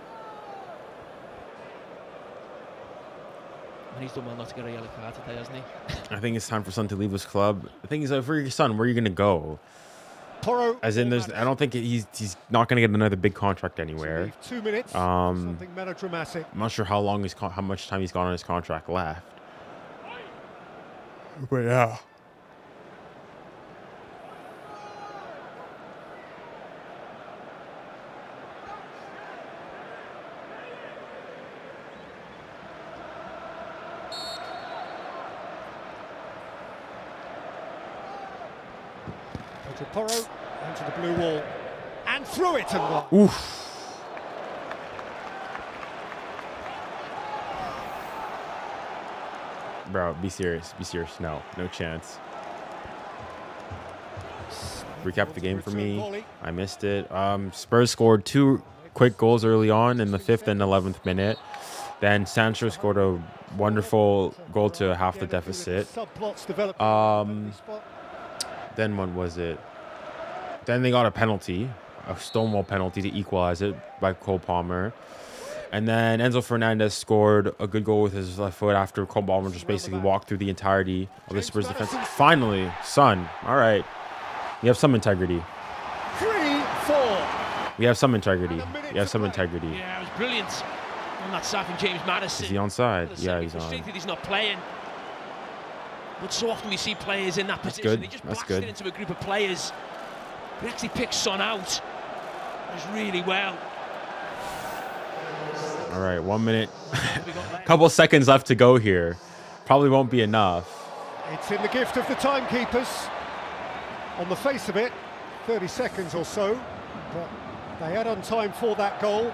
And he's done well not to get a yellow card today, hasn't he? I think it's time for Son to leave his club. The thing is, for your son, where are you going to go? Porro. As in, I don't think he's not going to get another big contract anywhere. 2 minutes. Something melodramatic. I'm not sure how much time he's got on his contract left. But yeah. Porro into the blue wall and through it and one. Oof. Bro, be serious. Be serious. No chance. Recap the game for me. I missed it. Spurs scored 2 quick goals early on in the 5th and 11th minute. Then Sancho scored a wonderful goal to half the deficit. Then what was it? Then they got a penalty, a Stonewall penalty to equalize it by Cole Palmer. And then Enzo Fernandez scored a good goal with his left foot after Cole Palmer just basically walked through the entirety of the Spurs defense. Finally, Son. All right. You have some integrity. 3-4. We have some integrity. You have some integrity. Yeah, it was brilliant. On that side from James Maddison. Is he onside? Yeah, he's on. He's not playing. But so often we see players in that position. Good. They just That's blast good. it into a group of players. He actually picks Son out. Does really well. All right, 1 minute. Couple seconds left to go here. Probably won't be enough. It's in the gift of the timekeepers. On the face of it, 30 seconds or so. But they had on time for that goal.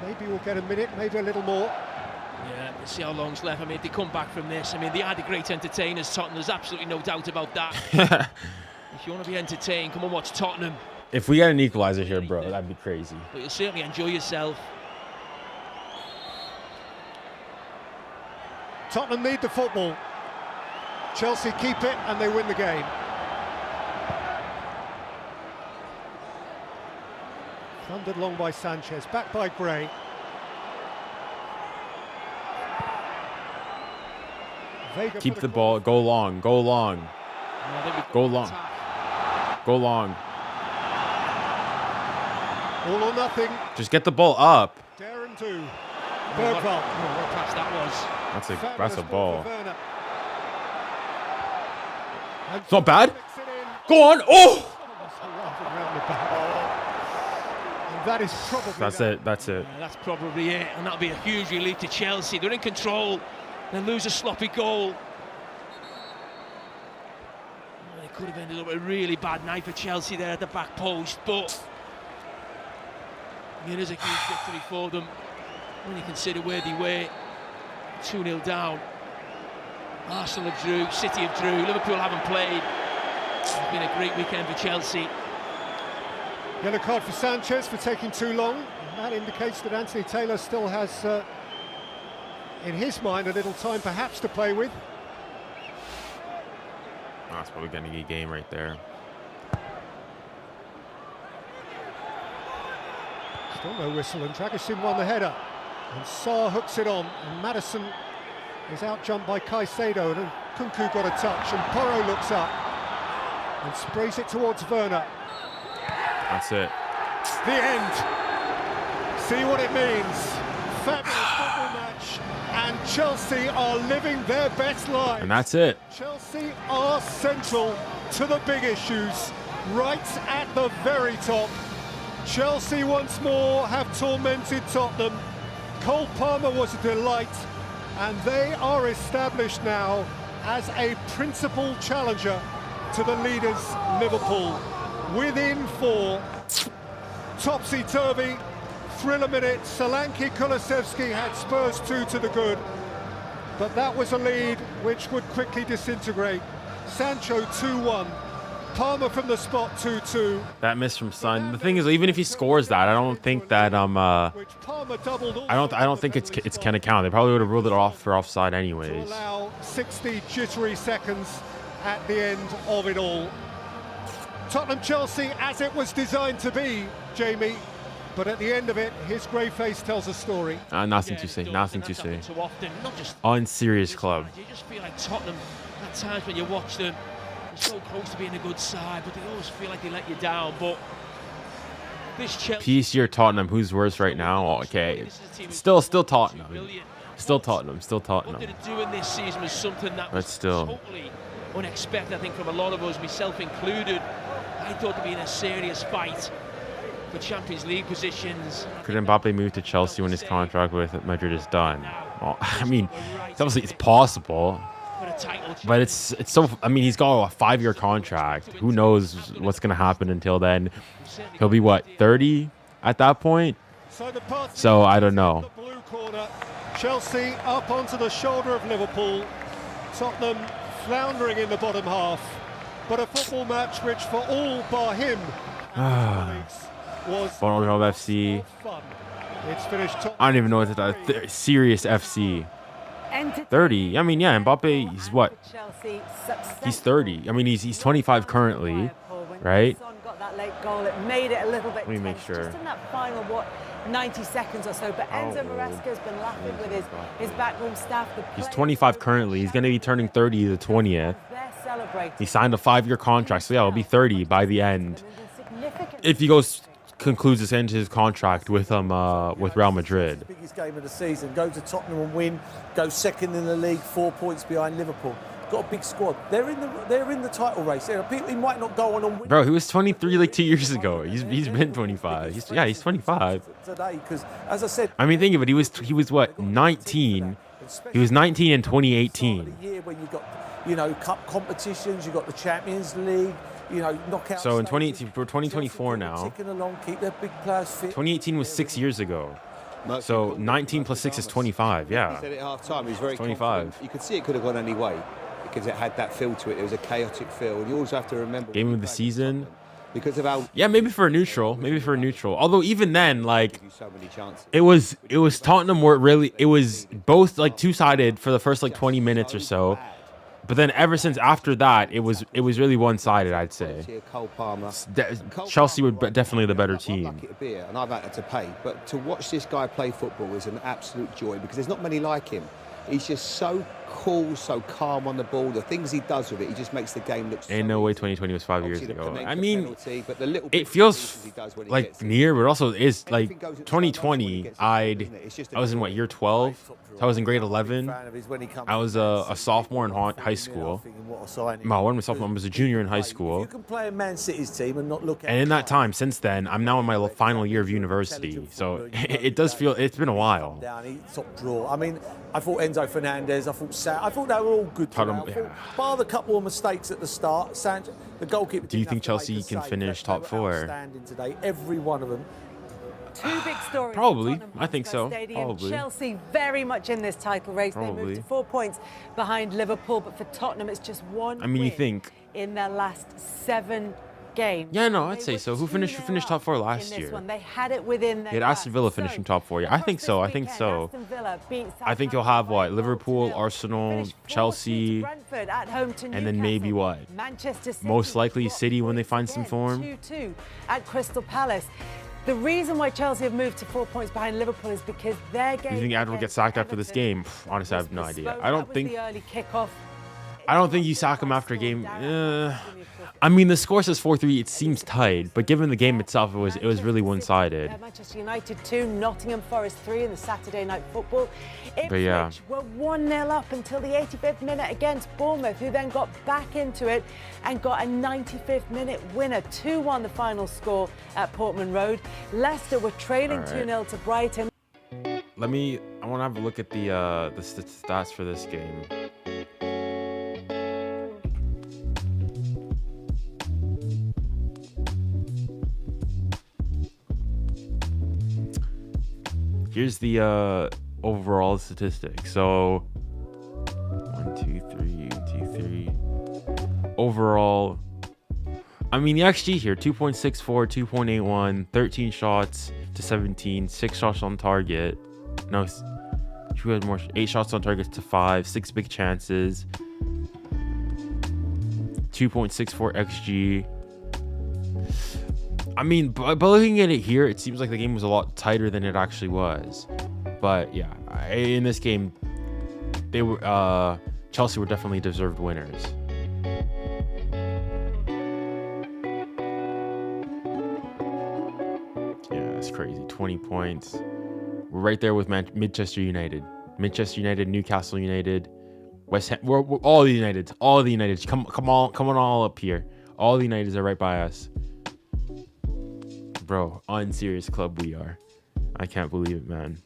Maybe we'll get a minute, maybe a little more. Yeah, let's see how long's left. I mean, if they come back from this, I mean, they are the great entertainers, Tottenham. There's absolutely no doubt about that. If you want to be entertained, come and watch Tottenham. If we get an equalizer here, bro, that'd be crazy. But you'll certainly enjoy yourself. Tottenham need the football. Chelsea keep it and they win the game. Thundered long by Sanchez, back by Gray. Vega Keep the ball, go long, go long. Go long. Go long. All or nothing. Just get the ball up. Dare and do. What Bergvall. pass that was. That's a ball. And It's not bad. flicks it in. Go on. Oh! And that is probably That's it. That's it. Yeah, that's probably it, and that'll be a huge relief to Chelsea. They're in control, they lose a sloppy goal. Well, it could have ended up a really bad night for Chelsea there at the back post, but it is a huge victory for them when you consider where they were. 2-0 down. Arsenal have drew, City have drew, Liverpool haven't played. It's been a great weekend for Chelsea. Yellow card for Sanchez for taking too long. And that indicates that Anthony Taylor still has, in his mind, a little time perhaps to play with. Oh, that's probably going to be a game right there. Still no whistle, and Dragusin won the header. And Sarr hooks it on, and Maddison is out-jumped by Caicedo, and Nkunku got a touch, and Porro looks up and sprays it towards Werner. That's it. The end. See what it means. Fabulous football match, and Chelsea are living their best lives. And that's it. Chelsea are central to the big issues, right at the very top. Chelsea once more have tormented Tottenham. Cole Palmer was a delight, and they are established now as a principal challenger to the leaders Liverpool. Within 4, topsy-turvy, thriller minute. Solanke Kulusevski had Spurs 2 to the good, but that was a lead which would quickly disintegrate. Sancho 2-1, Palmer from the spot 2-2. That miss from Son. The thing is, even if he scores that, I don't think that Which Palmer doubled. I don't think it's can count. They probably would have ruled it off for offside To anyways. allow 60 jittery seconds at the end of it all. Tottenham-Chelsea as it was designed to be, Jamie, but at the end of it, his grey face tells a story. Nothing to say. Nothing to say. Too often, not just Unserious club. You just feel like Tottenham, at times when you watch them, they're so close to being a good side, but they always feel like they let you down. But this Chelsea... PSG or Tottenham, who's worse right now? Oh, okay. Still Tottenham. Still Tottenham. Still What Tottenham. they're doing this season was something that But was still. totally unexpected, I think, from a lot of us, myself included. I thought there'd be in a serious fight for Champions League positions. Could Mbappe move to Chelsea when his contract with Madrid is done? Well, I mean, it's possible, but it's so. I mean, he's got a 5-year contract. Who knows what's gonna happen until then? He'll be what, 30 at that point? So I don't know. The blue corner, Chelsea up onto the shoulder of Liverpool. Tottenham floundering in the bottom half. But a football match which, for all bar him and his colleagues, was FC. fun. It's finished top. I don't even know what to serious FC. 30. I mean, yeah, Mbappe, he's what? He's 30. I mean, he's 25 currently, right? Got that late goal. It made it a little bit Let me make tense, sure. just in that final 90 seconds or so. But Enzo Maresca's been laughing with his backroom staff. He's 25 currently. He's going to be turning 30 the 20th. They're celebrating. He signed a 5-year contract, so yeah, he'll be 30 by the end. If he concludes this end his contract with Real Madrid. Biggest game of the season. Go to Tottenham and win. Go second in the league, 4 points behind Liverpool. Got a big squad. They're in the title race. There are people he might not go on and win. Bro, he was 23 like 2 years ago. He's been 25. He's 25. Today, because as I said, I mean, think of it. He was what, 19? He was 19 in 2018. The year when you got cup competitions, you got the Champions League, knockout. So in stages. 2018, we're 2024 now. Ticking along, keep their big players fit. 2018 was 6 years ago. So 19 plus 6 is 25. He Yeah. said at half-time he was very 25. confident. You could see it could have gone any way because it had that feel to it. It was a chaotic feel. And you also have to remember... Game of the season. because of how Yeah, maybe for a neutral. Maybe for a neutral. Although even then, like, so many chances. it was Tottenham where it was both like two-sided for the first like 20 minutes or so. But then ever since after that, it was really one-sided, I'd say. Chelsea were definitely the better team. And I've had to pay. But to watch this guy play football is an absolute joy because there's not many like him. He's just so cool, so calm on the ball. The things he does with it, he just makes the game look so Ain't no way easy. 2020 was 5 years Obviously, ago. the I mean, penalty, but the little it bits feels he does when he like gets it. near, but also is like Everything goes into 2020. slow motion when he I gets it, was in what, year 12? So I was in grade 11. I was a sophomore in high school. No, one was sophomore. I was a junior in high school. You can play in Man City's team and not look at And in that time, since then, I'm now in my final year of university. So it does feel, it's been a while. down. He top draw. I mean, I thought Enzo Fernandez. I thought they were all good. Tottenham, today. Bar the couple of mistakes at the start. The goalkeeper. Do you didn't think have to Chelsea make a can save. finish They top were 4? Outstanding today, every one of them. Two big stories. Probably. at Tottenham I think Hotspur so. Stadium. Probably. Chelsea very much in this title race. They Probably. moved to 4 points behind Liverpool, but for Tottenham, it's just one. I mean, you win think. in their last 7 games. Yeah, no, I'd They say were so. Who finished 2-0 top 4 up last in this year? one. They had it within their Yeah, Aston Villa grasp. finishing So, top 4. Yeah, I think across so. this I think weekend, so. Aston Villa beat I think you'll have what? Southampton Liverpool, 1-0. Arsenal, Finished 4-2 to Chelsea, Brentford at home to and then maybe Newcastle. what? Manchester City Most likely dropped City when they points find some again, form. 2-2 at Crystal Palace. The reason why Chelsea have moved to 4 points behind Liverpool is because their game. You think Adler gets against sacked after this Everton game? Honestly, I was have no idea. postponed. I don't That was think. the early kickoff. I don't think you sack him after a game. I mean, the score says 4-3. It seems tight, but given the game itself, it was really one-sided. Manchester United 2, Nottingham Forest 3 in the Saturday night football. But yeah. Ipswich were 1-0 up until the 85th minute against Bournemouth, who then got back into it and got a 95th minute winner. 2-1 the final score at Portman Road. Leicester were trailing 2-0 to Brighton. I want to have a look at the stats for this game. Here's the overall statistics. So 1, 2, 3. Overall, I mean the XG here: 2.64, 2.81, 13 shots to 17, 6 shots on target. No, who had more? 8 shots on target to 5, 6 big chances. 2.64 XG. I mean, by looking at it here, it seems like the game was a lot tighter than it actually was. But yeah, in this game, they were Chelsea were definitely deserved winners. Yeah, that's crazy. 20 points. We're right there with Manchester United, Newcastle United, West Ham. We're all the Uniteds. All the Uniteds. Come on, all up here. All the Uniteds are right by us. Bro, unserious club we are. I can't believe it, man.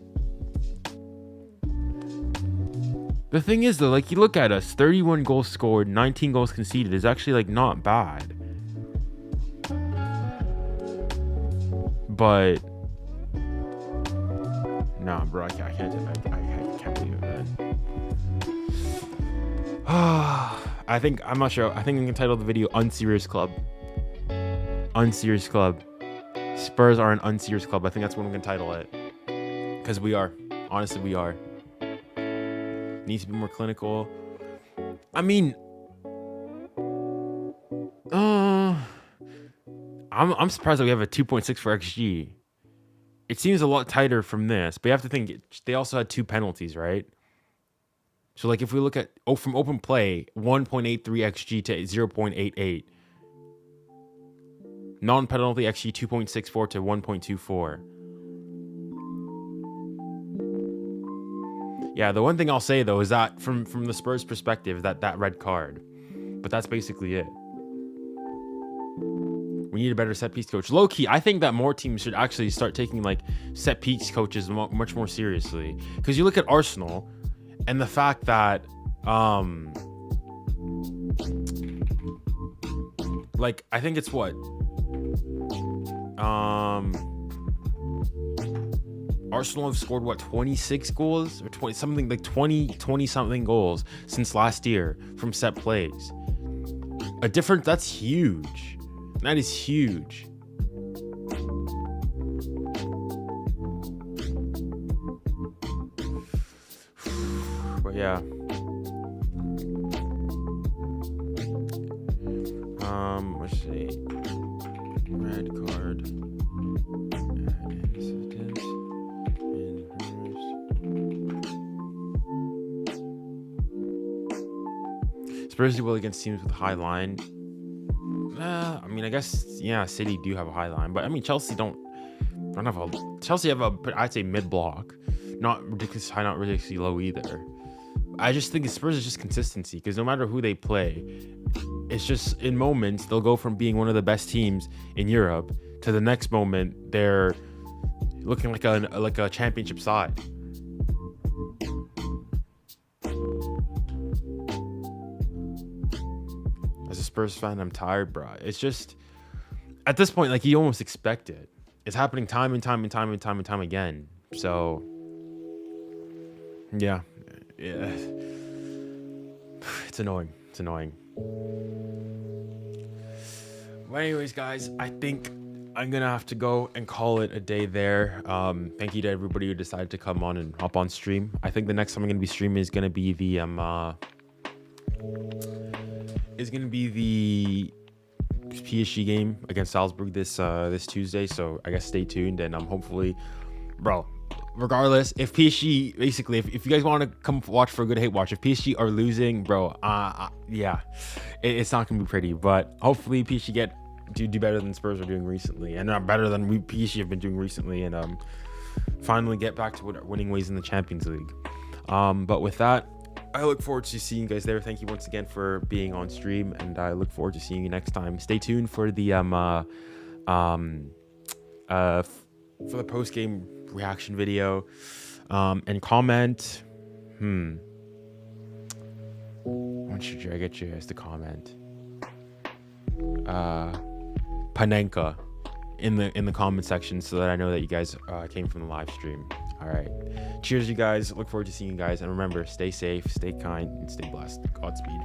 The thing is, though, like, you look at us, 31 goals scored, 19 goals conceded is actually, like, not bad. But, nah, bro, I can't believe it, man. I'm not sure. I think we can title the video Unserious Club. Unserious Club. Spurs are an unserious club. I think that's what I'm going to title it. Because we are. Honestly, we are. Needs to be more clinical. I mean, I'm surprised that we have a 2.6 for XG. It seems a lot tighter from this, but you have to think they also had 2 penalties, right? So, like, if we look at from open play, 1.83 XG to 0.88. Non-penalty XG 2.64 to 1.24. Yeah, the one thing I'll say though is that from the Spurs perspective, that red card. But that's basically it. We need a better set piece coach. Low key, I think that more teams should actually start taking like set piece coaches much more seriously. Because you look at Arsenal and the fact that like I think it's what Arsenal have scored what 26 goals or 20 something goals since last year from set plays. That's huge. That is huge. But yeah. Let's see. Red card. Incident. Spurs do well against teams with a high line. I mean, I guess, yeah, City do have a high line, but I mean, Chelsea don't have a. Chelsea have a, I'd say, mid block, not ridiculous high, not ridiculously low either. I just think the Spurs is just consistency, because no matter who they play, it's just in moments they'll go from being one of the best teams in Europe to the next moment they're looking like a championship side. As a Spurs fan, I'm tired, bro. It's just at this point, like, you almost expect it. It's happening time and time again. So yeah. It's annoying. But anyways, guys, I think I'm gonna have to go and call it a day there. Thank you to everybody who decided to come on and hop on stream. I think the next time I'm gonna be streaming is gonna be the PSG game against Salzburg this Tuesday. So I guess stay tuned, and hopefully, bro, regardless, if PSG, basically, if you guys want to come watch for a good hate watch, if PSG are losing, bro, yeah, it's not gonna be pretty. But hopefully PSG do better than Spurs are doing recently, and not better than PSG have been doing recently, and finally get back to winning ways in the Champions League. But with that, I look forward to seeing you guys there. Thank you once again for being on stream, and I look forward to seeing you next time. Stay tuned for the post game reaction video, and comment. What should I get you guys to comment? Panenka in the comment section, so that I know that you guys came from the live stream. All right, cheers, you guys. Look forward to seeing you guys, and remember, stay safe, stay kind, and stay blessed. Godspeed.